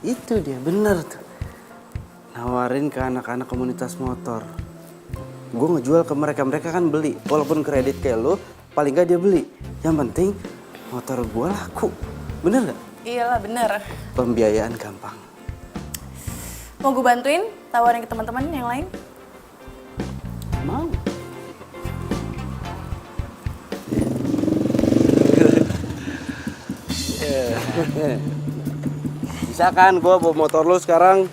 Itu dia, bener tuh. Nawarin ke anak-anak komunitas motor. Gue ngejual ke mereka kan beli. Walaupun kredit kayak lo, paling gak dia beli. Yang penting motor gue laku. Bener gak? Iyalah, bener. Pembiayaan gampang. Mau gue bantuin tawarin ke teman-teman yang lain? Mau. Bisa kan gue bawa motor lo sekarang?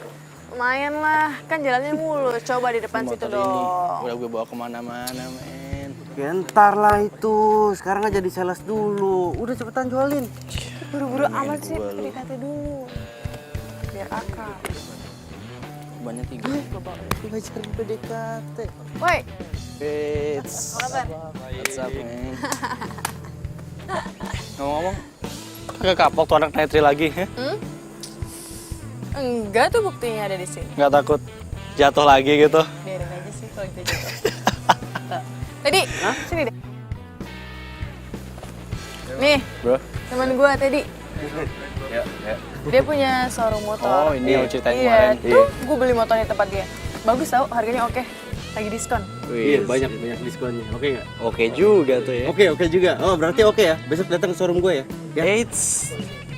Lumayan lah, kan jalannya mulus. Coba di depan situ dong. Udah gue bawa kemana-mana, men. Ya ntar lah itu, sekarang aja jadi sales dulu. Udah cepetan jualin. Buru-buru amat sih, PDKT dulu. Biar akrab. Banyak 3. Belajar PDKT. Woi, It's apa kabar? what's up, man? Ngomong-ngomong, kagak kapok tuh anak netri lagi, ya? Enggak tuh buktinya ada di sini. Nggak takut jatuh lagi gitu? Biarin aja sih kalau gitu jatuh. Teddy, sini deh. Nih, Bro? teman gue Teddy. Ya. Dia punya showroom motor. Oh, ini yang ceritain iya, kemarin. tuh gue beli motornya di tempat dia. Bagus tau, harganya oke. Lagi diskon. Iya, banyak diskonnya. Oke nggak? Oke juga tuh ya. Oke juga. Oh, berarti oke ya. Besok datang ke showroom gue ya. Eits,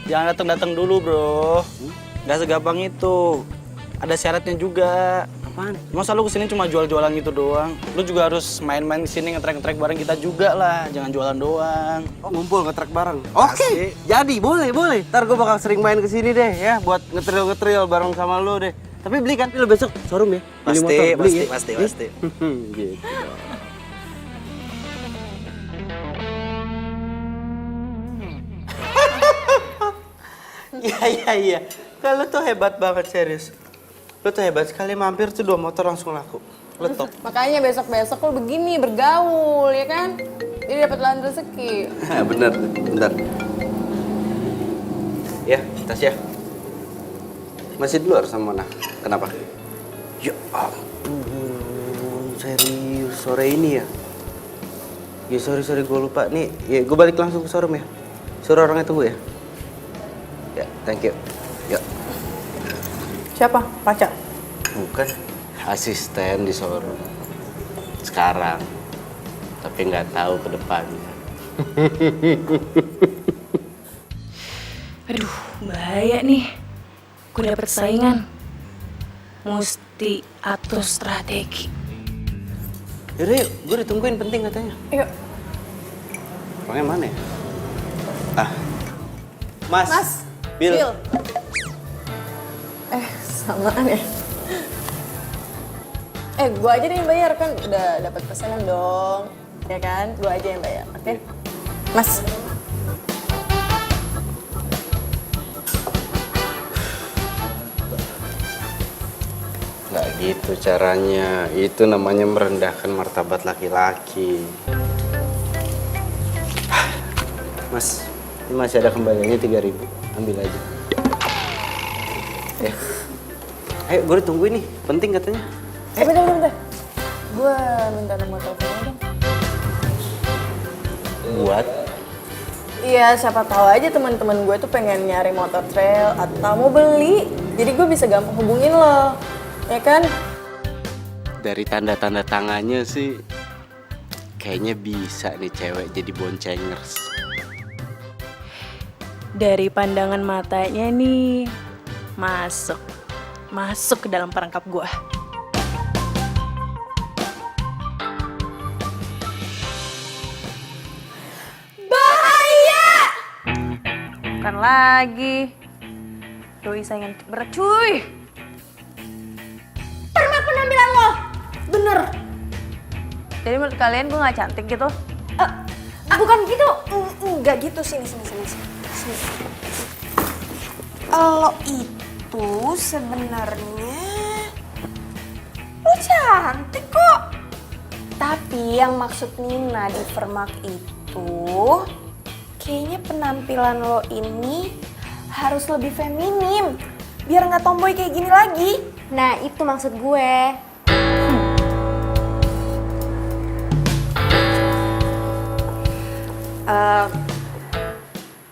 jangan datang bro. Gak segampang itu. Ada syaratnya juga. Apaan? Masa lu kesini cuma jual-jualan gitu doang? Lu juga harus main-main kesini ngetrek-ngetrek bareng kita juga lah. Jangan jualan doang. Oh, ngumpul nge-track bareng. Oke. Jadi boleh. Ntar gue bakal sering main kesini deh ya, buat ngetril bareng sama lo deh. Tapi beli kan lo besok showroom ya? Beli motor, beli ya? Pasti. Gitu. Iya. Kalau tuh hebat banget serius. Lo tuh hebat sekali, mampir tuh 2 motor langsung laku. Lo top. Makanya besok-besok lo begini, bergaul, ya kan? Jadi dapat lahan rezeki. Bener, bentar. Ya, Tasya. Masih di luar sama Mona. Kenapa? Ya ampun, serius sore ini ya? Ya sorry gue lupa nih. Ya gue balik langsung ke showroom ya. Suruh orangnya tunggu ya. Ya, thank you. Ya. Siapa? Pacar? Bukan. asisten di showroom sekarang, tapi nggak tahu ke depannya. Aduh, bahaya nih. Gue dapet saingan. Mesti atur strategi. Yaudah yuk, gue ditungguin penting katanya. Yuk. Orangnya mana ya? Ah, Mas. Bill. Samaan ya. Gue aja nih yang bayar kan, udah dapat pesanan dong. Ya kan, gue aja yang bayar, oke? Mas. Nggak gitu caranya. Itu namanya merendahkan martabat laki-laki. Mas, ini masih ada kembaliannya 3.000. Ambil aja. Ayo, gue ditungguin nih. Penting katanya. Bentar. Gue minta nomor teleponnya dong. Buat? Iya, siapa tahu aja teman-teman gue tuh pengen nyari motor trail atau mau beli. Jadi gue bisa gampang hubungin lo. Ya kan? Dari tanda-tanda tangannya sih kayaknya bisa nih cewek jadi boncengers. Dari pandangan matanya nih, masuk ke dalam perangkap gue. Bahaya! Bukan lagi. Doi saingan berat cuy. Terima penampilan lo. Bener. Jadi menurut kalian gue gak cantik gitu? Bukan gitu. Enggak gitu. Sini. Lo itu sebenarnya lo cantik kok. Tapi yang maksud Nina di Vermak itu kayaknya penampilan lo ini harus lebih feminim biar nggak tomboy kayak gini lagi. Nah, itu maksud gue.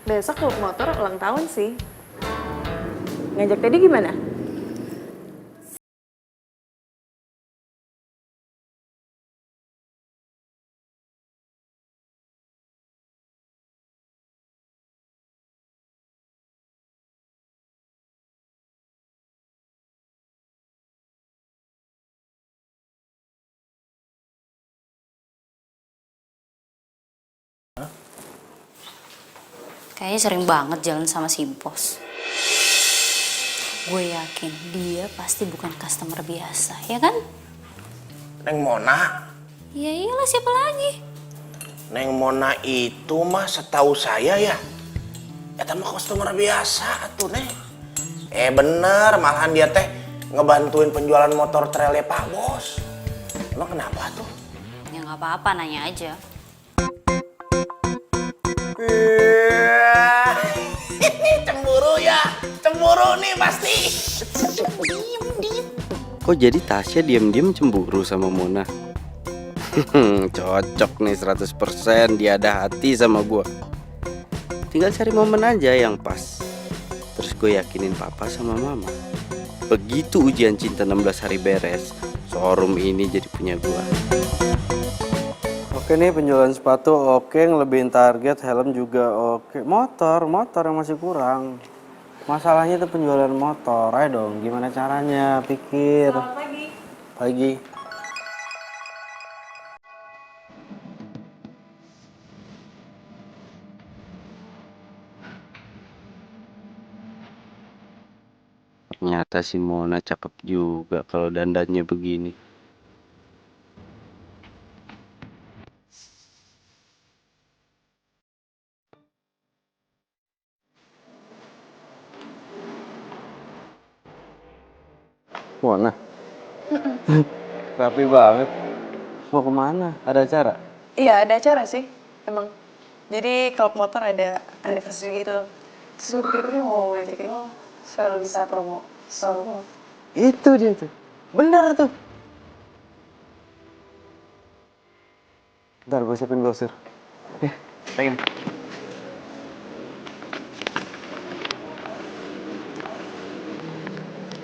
Besok klub motor ulang tahun sih. Ngajak Teddy gimana? Kayaknya sering banget jalan sama si bos. Gue yakin dia pasti bukan customer biasa, ya kan? Neng Mona? Ya iyalah, siapa lagi? Neng Mona itu mah setahu saya ya. Eta mah customer biasa tuh, Neng. Bener, malahan dia teh ngebantuin penjualan motor trailnya Pak Bos. Emang kenapa tuh? Ya nggak apa-apa, nanya aja. Cemburu nih pasti. Kok jadi Tasya diam-diam cemburu sama Mona? Cocok nih 100%, dia ada hati sama gue. Tinggal cari momen aja yang pas. Terus gue yakinin papa sama mama. Begitu ujian cinta 16 hari beres, showroom ini jadi punya gue. Oke nih, penjualan sepatu oke, ngelebihin target, helm juga oke. Motor yang masih kurang. Masalahnya itu penjualan motor. Ayo dong, gimana caranya? Pikir. Selamat Pagi. Ternyata si Mona cakep juga kalau dandannya begini. Mona? Rapi banget. Mau kemana? Ada acara? Iya, ada acara sih, emang. Jadi klub motor ada anniversary gitu. Terus gue pikir mau ngajakin lo supaya lo bisa promo showroom. Itu dia tuh. Bener tuh. Bentar, gue siapin brosur. Pengen.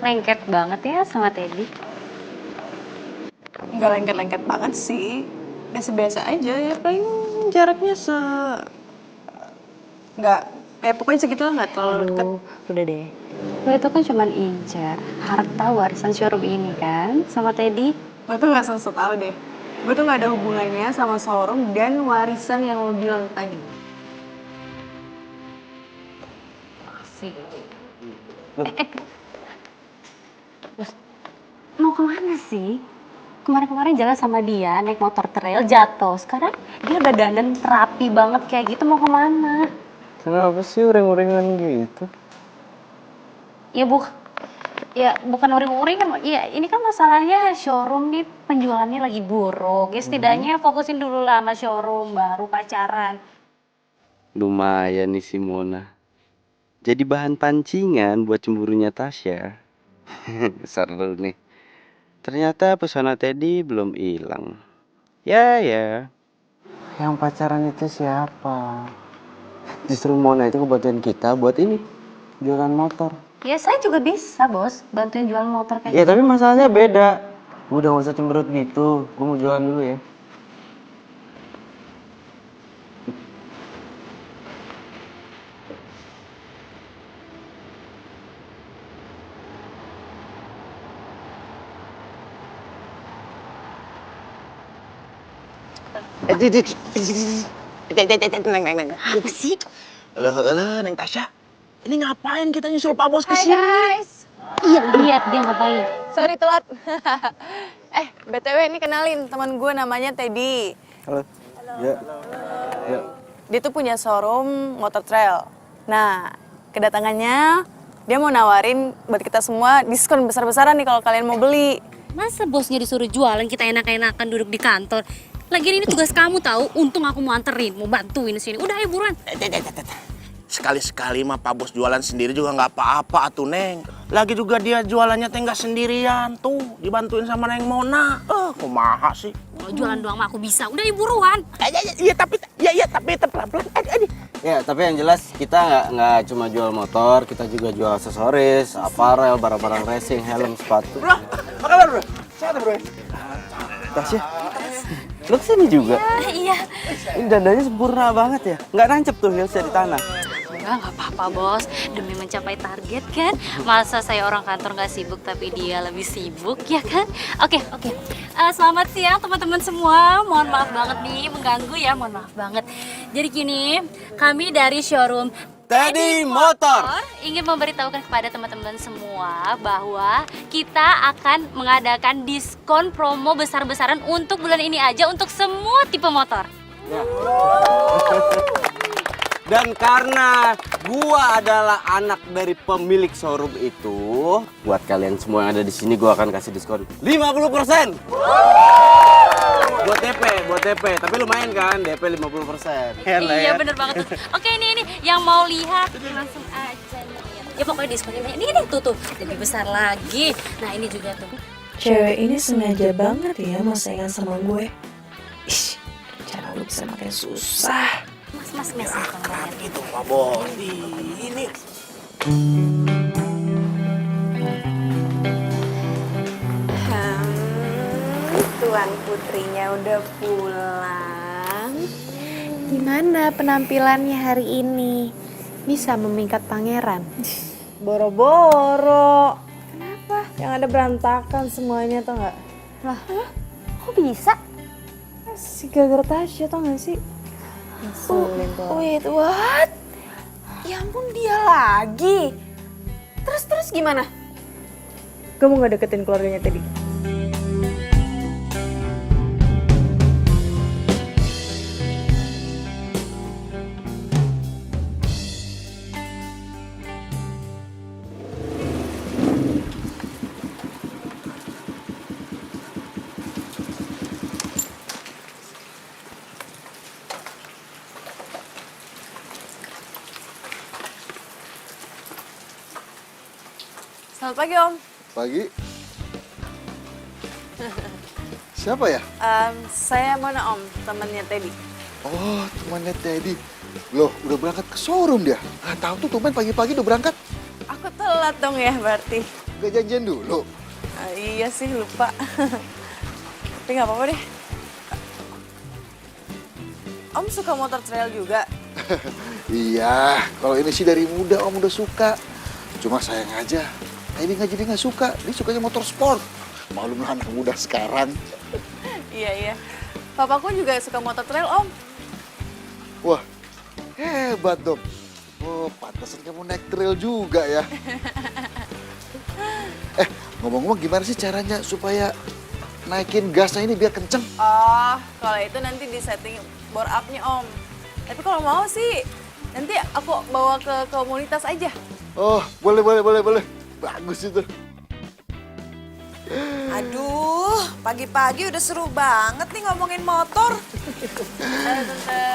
Lengket banget ya sama Teddy. Gak lengket-lengket banget sih. Biasa-biasa aja ya, paling jaraknya pokoknya segitu lah, nggak terlalu deket. Udah deh. Lo itu kan cuman incar harta warisan showroom ini kan sama Teddy. Gue tuh nggak sensat tahu deh. Gue tuh nggak ada hubungannya sama showroom dan warisan yang lo bilang tadi. Sih. Bos, mau kemana sih? Kemarin-kemarin jalan sama dia, naik motor trail, jatuh. Sekarang dia udah dandan rapi banget kayak gitu, mau kemana? Kenapa sih uring-uringan gitu? Ya bukan uring-uringan, ya ini kan masalahnya showroom nih penjualannya lagi buruk. Ya setidaknya fokusin dulu lah sama showroom, baru pacaran. Lumayan nih si Mona. Jadi bahan pancingan buat cemburunya Tasya. Seru nih. Ternyata pesona Teddy belum hilang. Ya. Yang pacaran itu siapa? Justru Mona itu kebantuan kita buat ini, jualan motor. Ya saya juga bisa bos, bantuin jualan motor kayak Ya gitu. tapi masalahnya beda. Udah gak usah cemberut gitu, gue mau jualan dulu ya. Apa sih? Alah, Neng Tasya. Ini ngapain kita nyusul Pak Bos kesini? Guys, Iya lihat dia ngapain. sorry telat. BTW ini kenalin teman gue namanya Teddy. Halo. Ya. Dia tuh punya showroom motor trail. Nah, kedatangannya dia mau nawarin buat kita semua diskon besar-besaran nih kalau kalian mau beli. Masa bosnya disuruh jualan kita enak-enakan duduk di kantor? Lagian ini tugas kamu tahu. Untung aku mau anterin, mau bantuin sini. Udah ayo buruan. Sekali-sekali mah Pak Bos jualan sendiri juga nggak apa-apa atuh Neng. Lagi juga dia jualannya teh nggak sendirian tuh, dibantuin sama Neng Mona. Kumaha sih? Kalau jualan doang mah aku bisa. Udah ayo buruan. Iya tapi pelan-pelan. Ya, tapi yang jelas kita nggak cuma jual motor, kita juga jual aksesoris, aparel, barang-barang racing, helm, sepatu. Bro, apa kabar bro? Sehat bro? Tasya, lu kesini juga? Iya. Ini dandanya sempurna banget ya. Nggak nancep tuh heels dari tanah. Enggak apa-apa bos, demi mencapai target kan. Masa saya orang kantor nggak sibuk tapi dia lebih sibuk ya kan. Oke. Selamat siang teman-teman semua. Mohon maaf banget nih mengganggu ya, mohon maaf banget. Jadi gini, kami dari showroom Teddy Motor ingin memberitahukan kepada teman-teman semua bahwa kita akan mengadakan diskon promo besar-besaran untuk bulan ini aja untuk semua tipe motor. Dan karena gua adalah anak dari pemilik showroom itu, buat kalian semua yang ada di sini gua akan kasih diskon 50%. Buat DP, tapi lumayan kan, DP 50%. Iya bener banget tuh. Oke ini yang mau lihat langsung aja nih. Ya pokoknya diskonnya ini tuh lebih besar lagi. Nah ini juga tuh. Cewek ini sengaja banget ya mau saingan sama gue. Ish, cara lu bisa makin susah. Mas Gitu Pak Bos. Ini. Tuan putrinya udah pulang. Gimana penampilannya hari ini? Bisa memikat pangeran? Boro-boro. Kenapa? Yang ada berantakan semuanya tau nggak? Lah, kok bisa? Si gara-gara Tasya tau gak sih? Ngeselin tuh. Wait, what? Ya ampun, dia lagi. Terus gimana? Kamu gak deketin keluarganya tadi? Selamat pagi Om. Pagi. Siapa ya? Saya Mona Om, temannya Teddy. Oh, temannya Teddy. Loh, udah berangkat ke showroom dia? Nggak tahu tuh, tumben pagi-pagi udah berangkat. Aku telat dong ya berarti. Gak janjian dulu. Iya sih lupa. Tapi nggak apa-apa deh. Om suka motor trail juga? Iya, kalau ini sih dari muda Om udah suka. Cuma sayang aja, ini nggak jadi nggak suka. Dia sukanya motor sport. Maklum lah anak muda sekarang. Iya. Papaku juga suka motor trail, Om. Wah, hebat dong. Oh, pantasan kamu naik trail juga ya. Ngomong-ngomong gimana sih caranya supaya naikin gasnya ini biar kenceng? Oh, kalau itu nanti disetting bore up-nya, Om. Tapi kalau mau sih, nanti aku bawa ke komunitas aja. Oh, boleh. Bagus itu. Aduh, pagi-pagi udah seru banget nih ngomongin motor. Halo, Tante.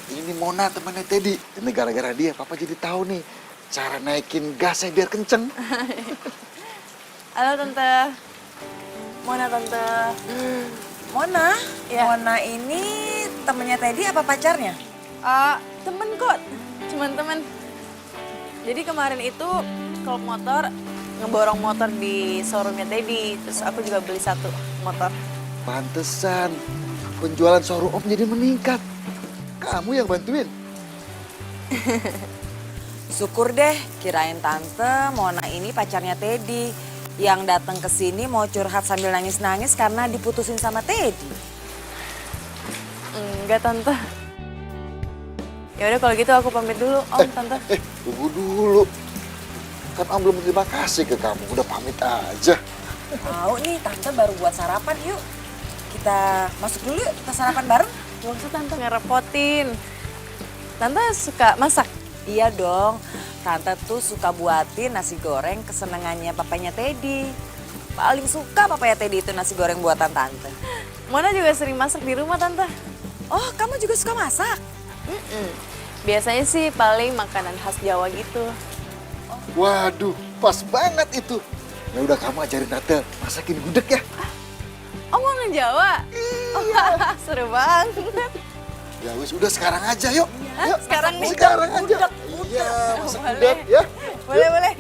Ini Mona temannya Teddy. Ini gara-gara dia, Papa jadi tahu nih cara naikin gasnya biar kenceng. Halo, Tante. Mona, Tante. Mona? Ya. Mona ini temennya Teddy apa pacarnya? Temen kok, cuman temen. Jadi kemarin itu klub motor ngeborong motor di showroomnya Teddy. Terus aku juga beli satu motor. Pantesan penjualan showroom Om jadi meningkat. Kamu yang bantuin? Syukur deh, kirain tante Mona ini pacarnya Teddy yang datang ke sini mau curhat sambil nangis-nangis karena diputusin sama Teddy. Enggak, Tante. Ya udah kalau gitu aku pamit dulu, Om, Tante. Tunggu dulu. Kan Om belum terima kasih ke kamu, udah pamit aja. Mau nih, tante baru buat sarapan, yuk. Kita masuk dulu yuk, kita sarapan bareng. Gak usah Tante ngerepotin. Tante suka masak? Iya dong, tante tuh suka buatin nasi goreng kesenangannya papanya Teddy. Paling suka papanya Teddy itu nasi goreng buatan tante. Mona juga sering masak di rumah, Tante. Oh, kamu juga suka masak? Biasanya sih paling makanan khas Jawa gitu. Waduh, pas banget itu. Ya udah kamu ajarin tante masakin gudeg ya. Oh, mau ngejawa? Iya. Seru banget. Ya wis udah sekarang aja yuk. Hah? Sekarang nih? Sekarang aja. Iya, masak gudeg ya. Boleh.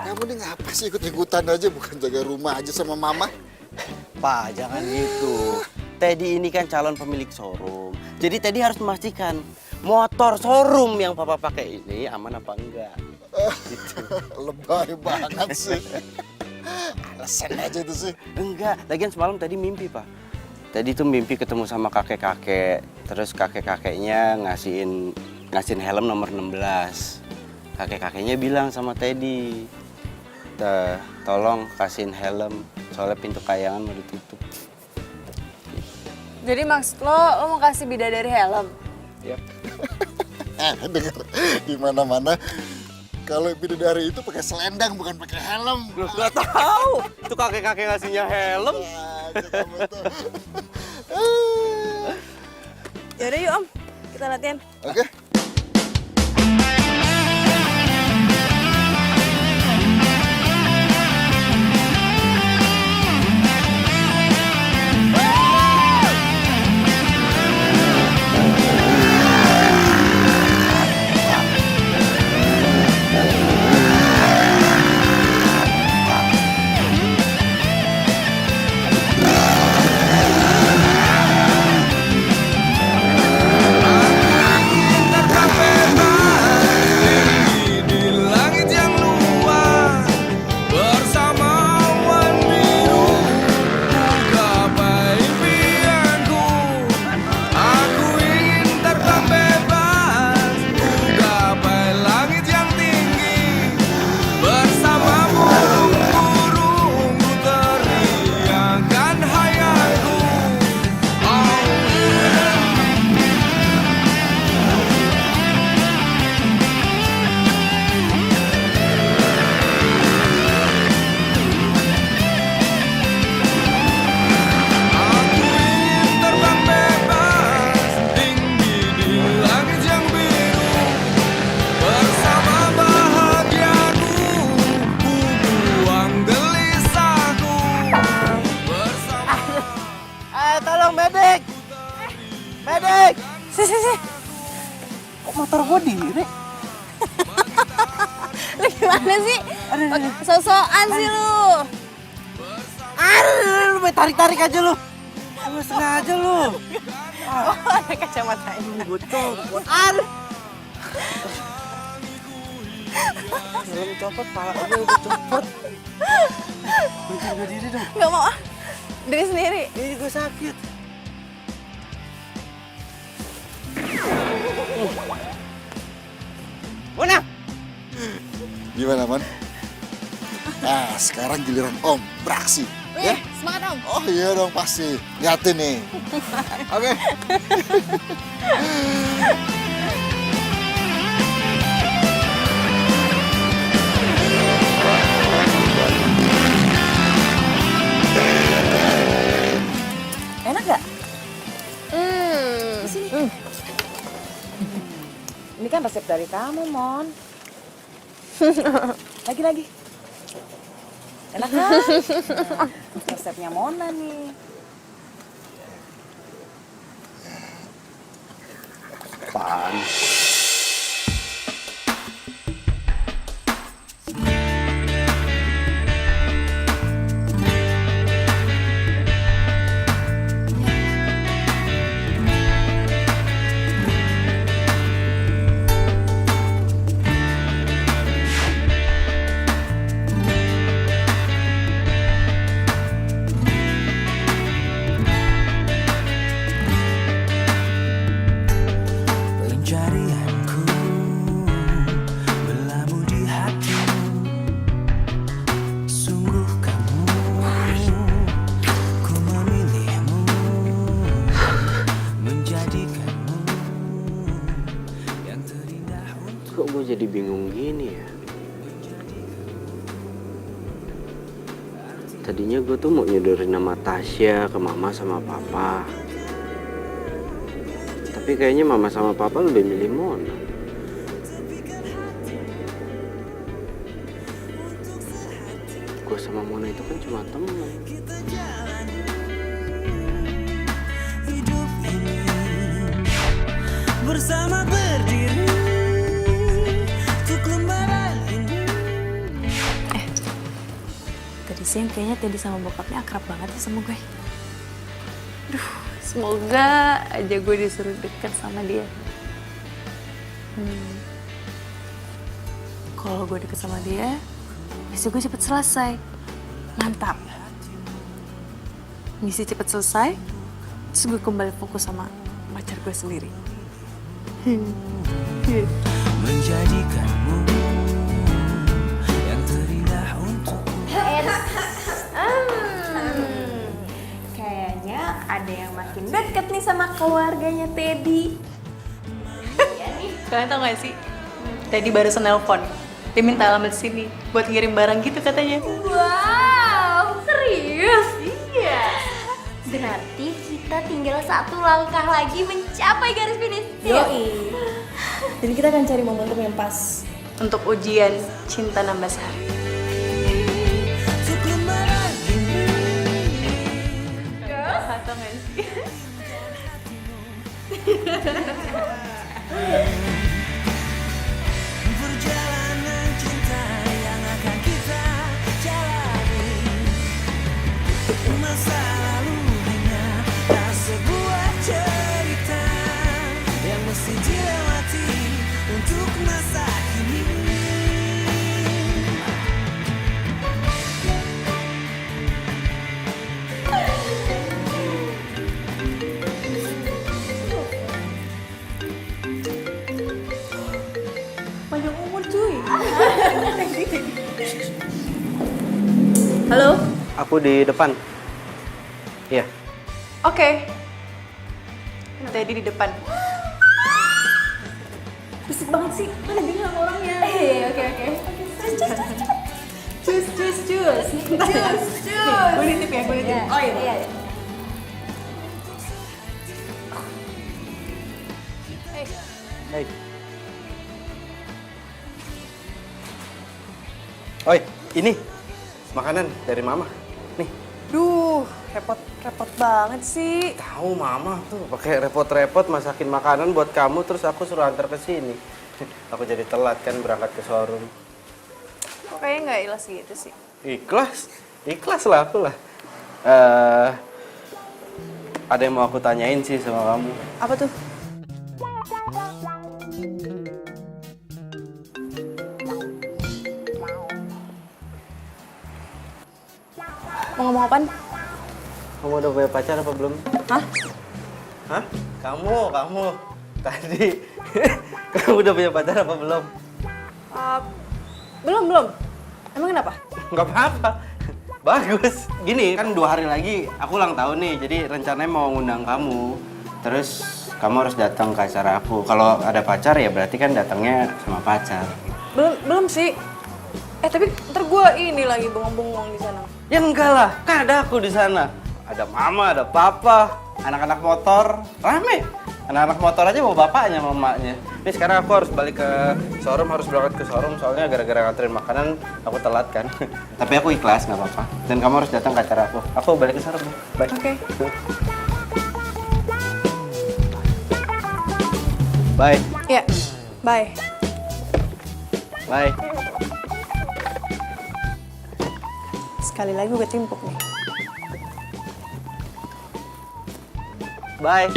Kamu nih ngapa sih ikut-ikutan aja, bukan jaga rumah aja sama mama? Pak, jangan gitu. Teddy ini kan calon pemilik showroom. Jadi Teddy harus memastikan motor showroom yang Papa pakai ini aman apa enggak. Gitu. Lebay banget sih. Alasan aja itu sih. Enggak, lagian semalam Teddy mimpi, Pak. Tadi tuh mimpi ketemu sama kakek-kakek. Terus kakek-kakeknya ngasihin helm nomor 16. Kakek-kakeknya bilang sama Teddy, tolong kasihin helm, soalnya pintu kayangan mau ditutup. Jadi maksud lo mau kasih bidadari helm? Yap. Dengar di mana-mana kalau bidadari itu pakai selendang bukan pakai helm. Loh, nggak tahu. Itu kakek-kakek ngasihnya helm. Yaudah yuk Om, kita latihan. Oke. Lu gimana sih? So-soan sih lu. Lu main tarik-tarik aja lu. Lu sengaja lu. Oh, ada kacamata ini. Bocor. Helm copot, pala aja udah copot. Jaga diri dong. Gak mau ah. Diri sendiri. Ini gue sakit. Mana? Gimana, Man? Nah, sekarang giliran Om beraksi. Wih, semangat Om. Oh iya dong, pasti. Liatin nih. Oke. Enak gak? Di sini. Ini kan resep dari kamu, Mon. Lagi. Enak kan? Resepnya Mona nih. Apaan? Pencarianku berlabuh di hatimu. Sungguh kamu, ku memilihmu, menjadikanmu yang terindah untuk. Kok gue jadi bingung gini ya? Tadinya gue tuh mau nyodorin nama Tasya ke mama sama papa. Tapi kayaknya mama sama papa lebih milih Mona. Gue sama Mona itu kan cuma teman. Hidup ini bersama berdiri untuk lembaran ini. Tadi siang kayaknya Teddy sama bokapnya akrab banget ya sama gue. Semoga aja gue disuruh deket sama dia. Kalau gue deket sama dia, misi gue cepet selesai. Mantap. Misi cepet selesai, Terus gue kembali fokus sama pacar gue sendiri. Menjadikanmu yang terindah untukku. Kayaknya ada yang makin deket nih sama keluarganya Teddy. Kalian tau gak sih? Teddy barusan nelpon. Dia minta alamat sini buat ngirim barang gitu katanya. Wow, serius? Iya. Berarti kita tinggal satu langkah lagi mencapai garis finish. Yoi. Dan kita akan cari momentum yang pas untuk ujian cinta 16 hari. Untuk lembaran ini. Atau gak sih? Perjalanan cinta yang akan kita jalani. Masa lalu hanyalah sebuah cerita yang mesti dilewati untuk masa kini. Panjang umur cuy. Halo? Aku di depan. Iya. Oke. Teddy di depan. Berisik banget sih. Mana dia sama orangnya? Oke. Cus. Gue nitip ya, gue nitip. Oh iya. Hai. Oi, ini makanan dari Mama. Nih, Duh, repot banget sih. tahu Mama tuh pakai repot-repot masakin makanan buat kamu terus aku suruh antar ke sini. Aku jadi telat kan berangkat ke showroom. Kok kayaknya nggak ikhlas gitu sih? Ikhlas lah aku lah. Ada yang mau aku tanyain sih sama kamu. Apa tuh? Mau ngomong apaan? Kamu udah punya pacar apa belum? Hah? Hah? Kamu. Tadi kamu udah punya pacar apa belum? Belum. Emang kenapa? Nggak apa-apa. Bagus. Gini, kan 2 hari lagi aku ulang tahun nih. Jadi rencananya mau ngundang kamu. Terus kamu harus datang ke acara aku. Kalau ada pacar ya berarti kan datangnya sama pacar. Belum sih. Tapi ntar gue ini lagi bengong-bengong di sana. Ya enggak lah, kan ada aku di sana. Ada mama, ada papa, anak-anak motor, rame. Anak-anak motor aja mau bapaknya, mamanya. Ini sekarang aku harus balik ke showroom, harus berangkat ke showroom soalnya gara-gara nganterin makanan aku telat kan. Tapi aku ikhlas, nggak apa-apa. Dan kamu harus datang ke acara aku. Aku balik ke showroom. Bye. Oke. Bye. Ya, bye. Bye. Sekali lagi gue timpuk nih. Bye.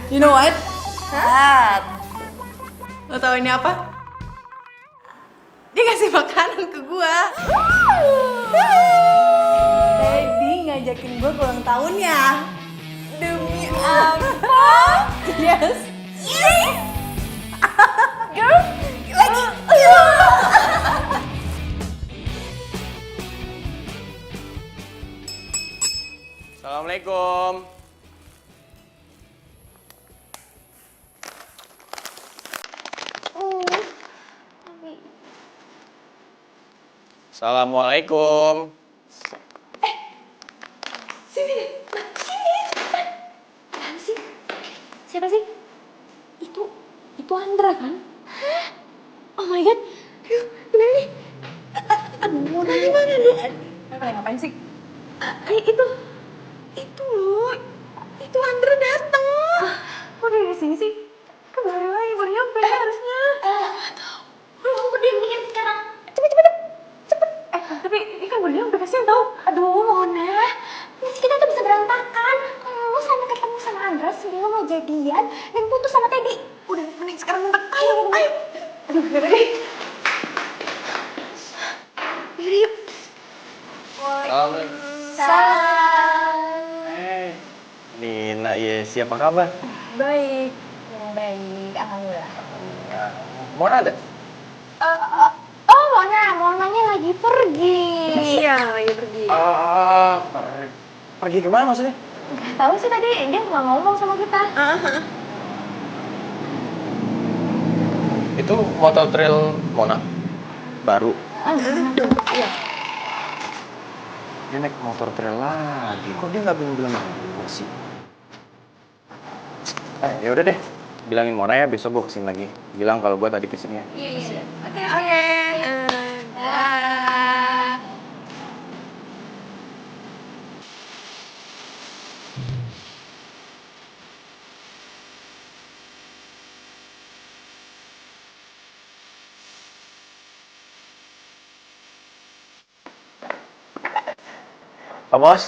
You know what? Lo tau ini apa? Dia kasih makanan ke gua. Teddy ngajakin gua ke ulang tahunnya. Demi apa? Yes. Girl, lagi. Assalamualaikum. Assalamualaikum. Siapa sih? Itu Andra kan? Hah? Oh my god. Aduh, gimana nih? Aduh, gimana nih? Kalian ngapain sih? Itu loh. Itu Andra datang. Kok dia di sini sih? Kan baru nyampe harusnya. Aku berdiriin sekarang. Cepet. Tapi ini kan baru nyampe, kasihan tau. Aduh, Mona. Misi kita tuh bisa berantakan. Kalau lu sampai ketemu sama Andra sebelum mau jadian dan putus sama Teddy. Udah, mending sekarang nembak. Ayo, ayo. Aduh, yaudah deh. Yaudah, yuk. Nina, Yesi, apa kabar? Baik. Baik, alhamdulillah. Mona ada? Oh, Monanya lagi pergi. Iya, lagi pergi. Pergi kemana maksudnya? Gak tahu sih tadi dia nggak ngomong sama kita. Itu motor trail Mona? Baru? Iya. Dia naik motor trail lagi. Kok dia nggak bilang apa sih? Ya udah deh. Bilangin Mona ya besok gue kesini lagi. Bilang kalau gue tadi kesini ya. Iya. Oke. Pak Bos.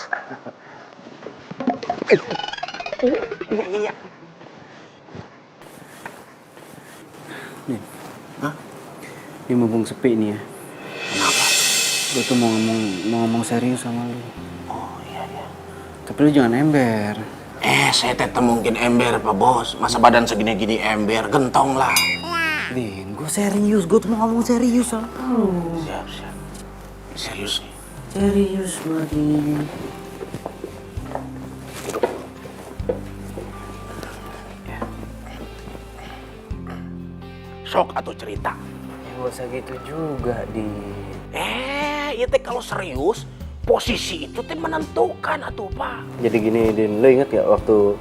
Iya. Nih, ini mumpung sepi nih ya. Kenapa? Gue tuh mau ngomong serius sama lu. Oh iya. Tapi lu jangan ember. Saya tetep mungkin ember Pak Bos. Masa badan segini-gini ember, gentong lah. Din, gue serius. Gue tuh mau ngomong serius sama lu. Siap. Serius nih. Serius, Mari. Sok atau cerita. Ya gak usah gitu juga, Din. Ya teh kalau serius, posisi itu teh menentukan atuh Pak. Jadi gini, Din, lo inget gak waktu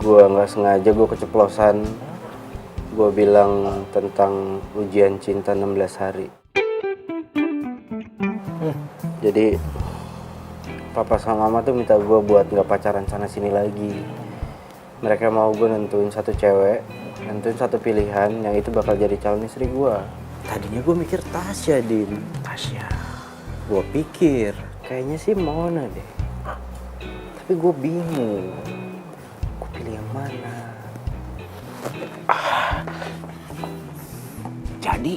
gue nggak sengaja gue keceplosan, gue bilang tentang ujian cinta 16 hari. Jadi papa sama mama tuh minta gue buat nggak pacaran sana sini lagi. Mereka mau gue nentuin satu cewek, nentuin satu pilihan yang itu bakal jadi calon istri gue. Tadinya gue mikir Tasya, Din. Tasya. Gue pikir kayaknya sih Mona deh. Tapi gue bingung. Gue pilih yang mana? Jadi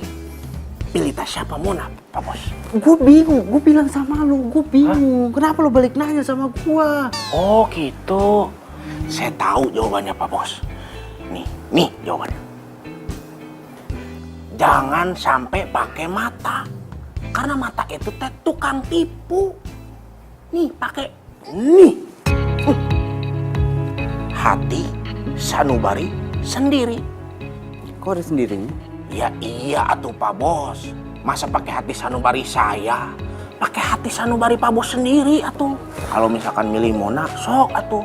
pilih Tasya apa Mona, Pak Bos? Gue bingung. Gue bilang sama lu, gue bingung. Kenapa lu balik nanya sama gue? Oh gitu. Saya tahu jawabannya Pak Bos. Nih jawabannya. Jangan sampai pakai mata. Karena mata itu teh tukang tipu. Nih pakai nih. Hati sanubari sendiri. Kok ada sendirinya? Ya iya atuh Pak Bos. Masa pakai hati sanubari saya? Pakai hati sanubari Pak Bos sendiri atuh. Kalau misalkan milih Mona, sok atuh.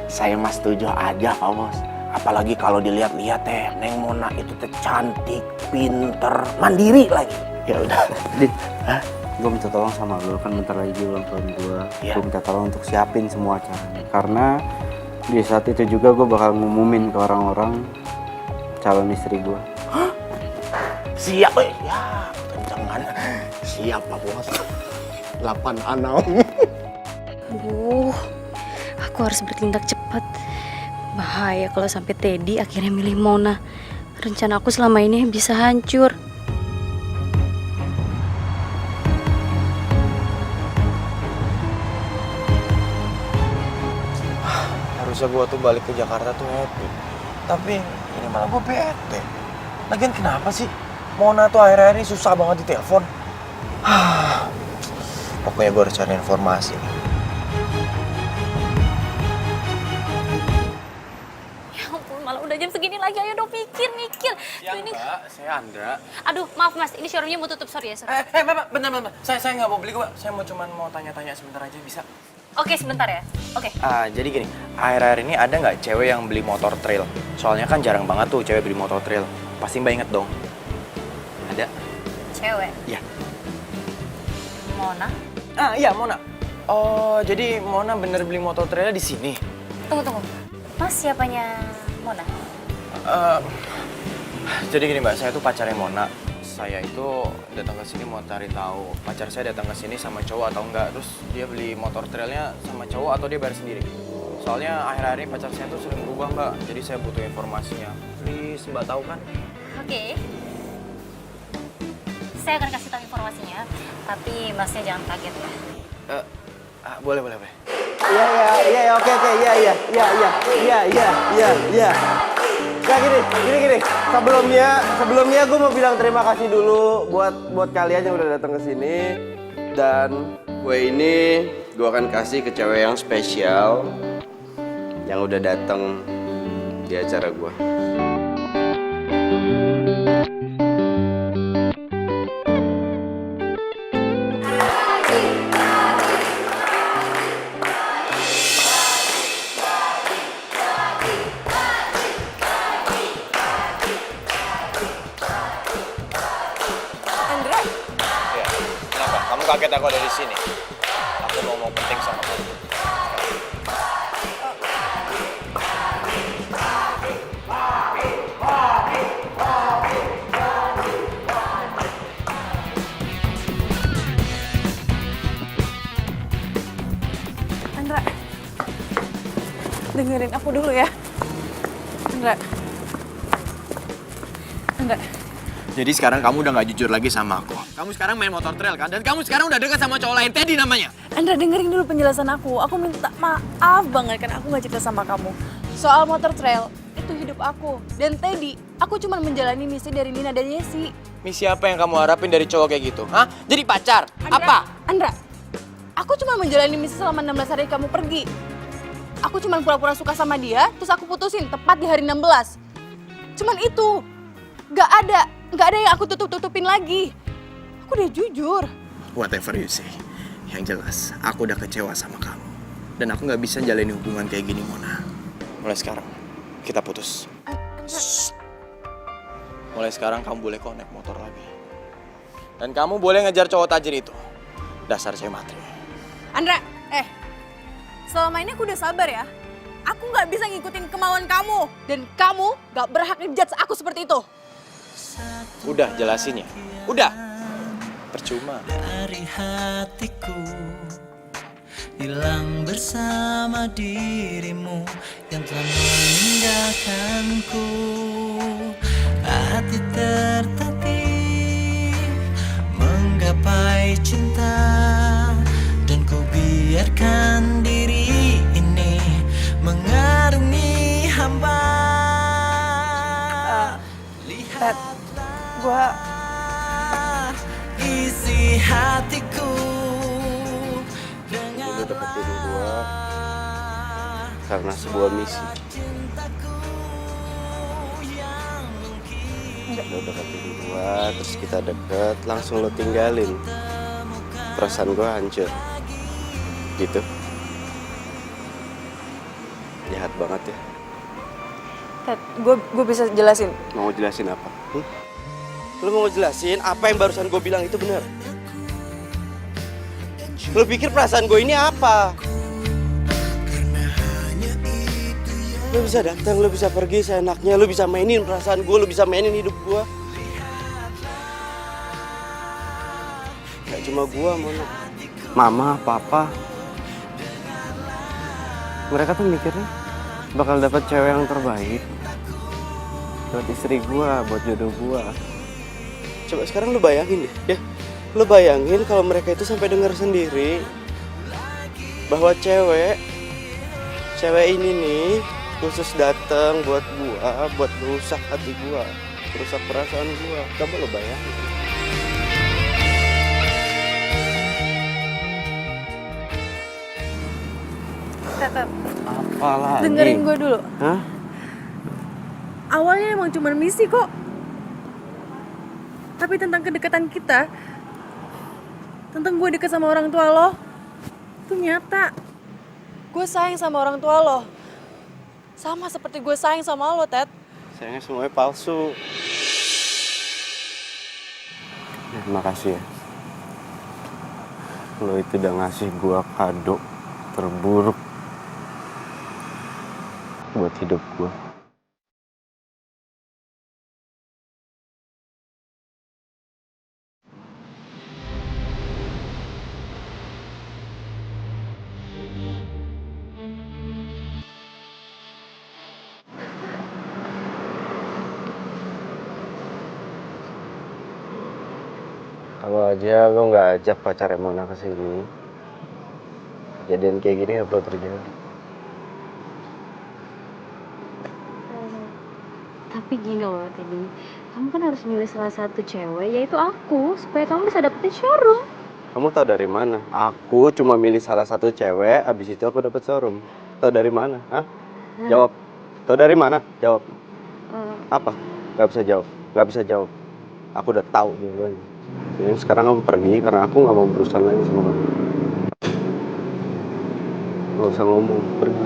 Saya mah setuju aja Pak Bos. Apalagi kalau dilihat-lihat teh Neng Mona itu teh cantik, pinter, mandiri lagi. Ya udah. Dit, gue minta tolong sama lu, kan bentar lagi ulang tahun gue. Iya. Gue minta tolong untuk siapin semua acaranya. Karena di saat itu juga gue bakal ngumumin ke orang-orang calon istri gue. Siap, ya kencengan. Siap Pak Bos. 8-6. Aku harus bertindak cepat. Bahaya kalau sampai Teddy akhirnya milih Mona. Rencana aku selama ini bisa hancur. Harusnya gue tuh balik ke Jakarta tuh happy. Tapi ini malah gue bete. Lagian kenapa sih Mona tuh akhir-akhir ini susah banget ditelepon? Pokoknya gue harus cari informasi nih. Ya ampun, malah udah jam segini lagi. Ayo dong mikir. Siang, Mbak. Saya Andra. Aduh, maaf Mas, ini showroomnya mau tutup, sorry ya. Mbak, bentar. Saya nggak mau beli kok, Mbak. Saya mau tanya-tanya sebentar aja, bisa? Oke, sebentar ya. Oke. Jadi gini, akhir-akhir ini ada nggak cewek yang beli motor trail? Soalnya kan jarang banget tuh cewek beli motor trail. Pasti Mbak inget dong. Ada? Cewek? Iya. Mona? Iya, Mona. Oh, jadi Mona bener beli motor trailnya di sini? Tunggu. Mas siapanya Mona? Jadi gini Mbak, saya tuh pacarnya Mona. Saya itu datang ke sini mau cari tahu pacar saya datang ke sini sama cowok atau enggak. Terus dia beli motor trailnya sama cowok atau dia bayar sendiri? Soalnya akhir-akhir ini pacar saya tuh sering berubah mbak, jadi saya butuh informasinya. Please, mbak tahu kan? Oke. Saya akan kasih tahu informasinya, tapi masnya jangan kaget ya. Boleh. Iya, oke, iya. Nah, gini. Sebelumnya gue mau bilang terima kasih dulu buat kalian yang udah datang ke sini. Dan gue akan kasih ke cewek yang spesial yang udah datang di acara gue. Kenapa? Kamu kaget aku ada di sini? Aku mau ngomong penting sama kamu. Andra, dengerin aku dulu ya. Andra. Jadi sekarang kamu udah gak jujur lagi sama aku. Kamu sekarang main motor trail kan? Dan kamu sekarang udah dekat sama cowok lain, Teddy namanya. Andra, dengerin dulu penjelasan aku. Aku minta maaf banget karena aku gak cerita sama kamu. Soal motor trail, itu hidup aku. Dan Teddy, aku cuma menjalani misi dari Nina dan Yesi. Misi apa yang kamu harapin dari cowok kayak gitu? Hah? Jadi pacar? Apa? Andra, aku cuma menjalani misi selama 16 hari kamu pergi. Aku cuma pura-pura suka sama dia, terus aku putusin tepat di hari 16. Cuman itu. Gak ada yang aku tutupin lagi. Aku udah jujur. Whatever you say. Yang jelas, aku udah kecewa sama kamu. Dan aku gak bisa jalani hubungan kayak gini, Mona. Mulai sekarang, kita putus. Shh. Mulai sekarang kamu boleh connect motor lagi. Dan kamu boleh ngejar cowok tajir itu. Dasar cewek matre. Andra, selama ini aku udah sabar ya. Aku gak bisa ngikutin kemauan kamu. Dan kamu gak berhak ngejudge aku seperti itu. Udah jelasin ya. Udah. Percuma. Dari hatiku hilang bersama dirimu yang telah meninggalkanku. Hati tertatih menggapai cinta dan ku biarkan diri ini mengarungi hamba. Gua isi hatiku Lu deketin gue karena sebuah misi. Lu deketin gue, terus kita deket, langsung lo tinggalin. Perasaan gue hancur. Gitu. Jahat banget ya. Ted, gue bisa jelasin. Mau jelasin apa? Lu mau jelasin apa yang barusan gue bilang itu benar? Lu pikir perasaan gue ini apa? Lu bisa datang, lu bisa pergi seenaknya, lu bisa mainin perasaan gue, lu bisa mainin hidup gue. Gak cuma gue, Mama, Papa. Mereka tuh mikirnya bakal dapat cewek yang terbaik buat istri gue, buat jodoh gue. Coba sekarang lu bayangin deh, ya. Lu bayangin kalau mereka itu sampai dengar sendiri bahwa cewek ini nih khusus datang buat gua, buat merusak hati gua, merusak perasaan gua. Coba lu bayangin. Tetep. Apa lagi? Dengerin gue dulu. Hah? Awalnya emang cuma misi kok. Tapi tentang kedekatan kita, tentang gue deket sama orang tua lo, itu nyata. Gue sayang sama orang tua lo. Sama seperti gue sayang sama lo, Ted. Sayangnya semuanya palsu. Terima kasih ya. Lo itu udah ngasih gue kado terburuk buat hidup gue. Kalau aja lo nggak ajak pacarnya Mona ke sini, kejadian kayak gini nggak perlu terjadi. Tapi gini loh Teddy, kamu kan harus milih salah satu cewek, yaitu aku, supaya kamu bisa dapetin showroom. Kamu tahu dari mana? Aku cuma milih salah satu cewek, abis itu aku dapet showroom. Tahu dari mana? Hah? Jawab. Tahu dari mana? Jawab. Apa? Gak bisa jawab. Gak bisa jawab. Aku udah tahu jawabannya. Jadi sekarang kamu pergi karena aku nggak mau berurusan lagi sama kamu. Gak usah ngomong, pergi.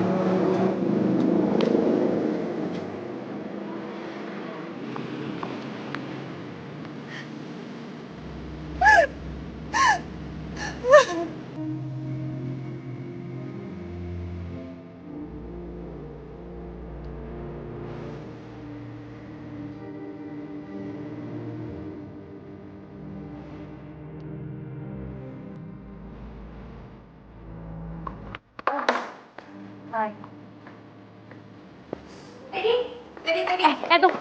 Hai. Teddy. Tuh.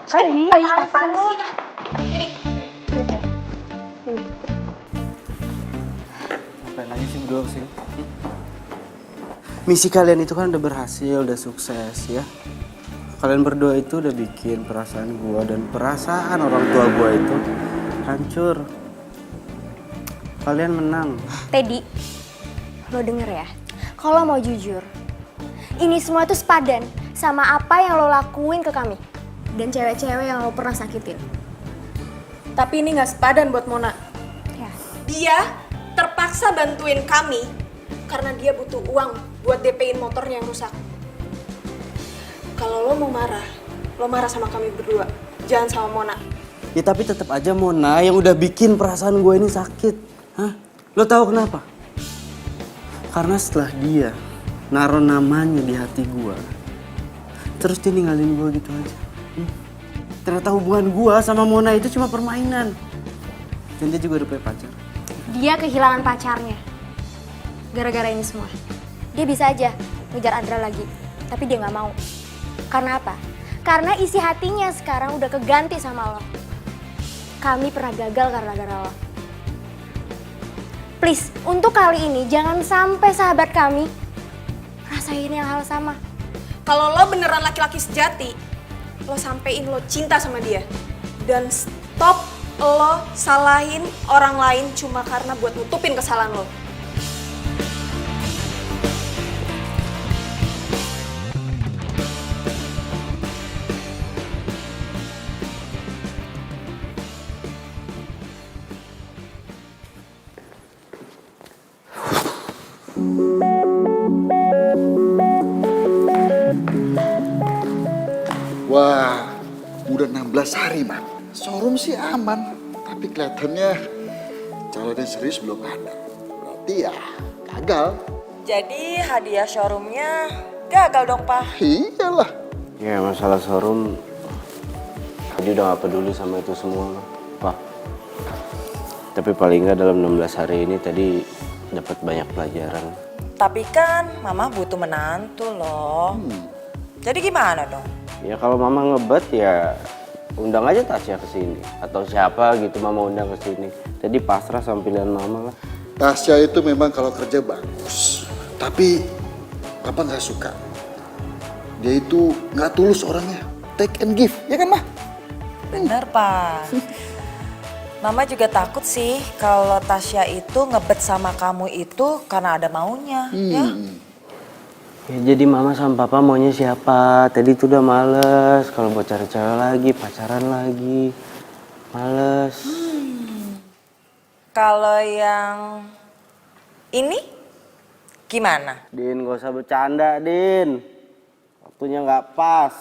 Ngapain lagi sih berdua kesini? Misi kalian itu kan udah berhasil, udah sukses ya. Kalian berdua itu udah bikin perasaan gua dan perasaan orang tua gua itu hancur. Kalian menang. Teddy, lo denger ya, kalau mau jujur, ini semua tuh sepadan sama apa yang lo lakuin ke kami dan cewek-cewek yang lo pernah sakitin. Tapi ini nggak sepadan buat Mona. Ya. Dia terpaksa bantuin kami karena dia butuh uang buat DP-in motornya yang rusak. Kalau lo mau marah, lo marah sama kami berdua, jangan sama Mona. Ya tapi tetap aja Mona yang udah bikin perasaan gue ini sakit. Hah? Lo tahu kenapa? Karena setelah dia naruh namanya di hati gue, terus dia ninggalin gue gitu aja. Ternyata hubungan gue sama Mona itu cuma permainan. Dan dia juga udah punya pacar. Dia kehilangan pacarnya gara-gara ini semua. Dia bisa aja ngejar Andra lagi, tapi dia nggak mau. Karena apa? Karena isi hatinya sekarang udah keganti sama lo. Kami pernah gagal karena gara lo. Please, untuk kali ini jangan sampai sahabat kami rasain yang hal sama. Kalau lo beneran laki-laki sejati, lo sampein lo cinta sama dia. Dan stop lo salahin orang lain cuma karena buat nutupin kesalahan lo. Wah, udah 16 hari, Man. Showroom sih aman, tapi kelihatannya calon yang serius belum ada. Berarti ya gagal. Jadi hadiah showroomnya gagal dong, Pak. Iyalah. Ya masalah showroom, dia udah gak peduli sama itu semua, Pak. Tapi paling nggak dalam 16 hari ini tadi dapat banyak pelajaran. Tapi kan Mama butuh menantu loh. Jadi gimana dong? Ya kalau Mama ngebet ya undang aja Tasya ke sini atau siapa gitu Mama undang ke sini. Jadi pasrah sama pilihan Mama lah. Tasya itu memang kalau kerja bagus, tapi Papa nggak suka. Dia itu nggak tulus orangnya, take and give, ya kan, Ma? Bener, Pak. Mama juga takut sih kalau Tasya itu ngebet sama kamu itu karena ada maunya, ya? Ya jadi Mama sama Papa maunya siapa? Tadi tuh udah males kalau buat cari cewek lagi, pacaran lagi. Males. Kalau yang ini gimana? Din, gak usah bercanda, Din. Waktunya nggak pas.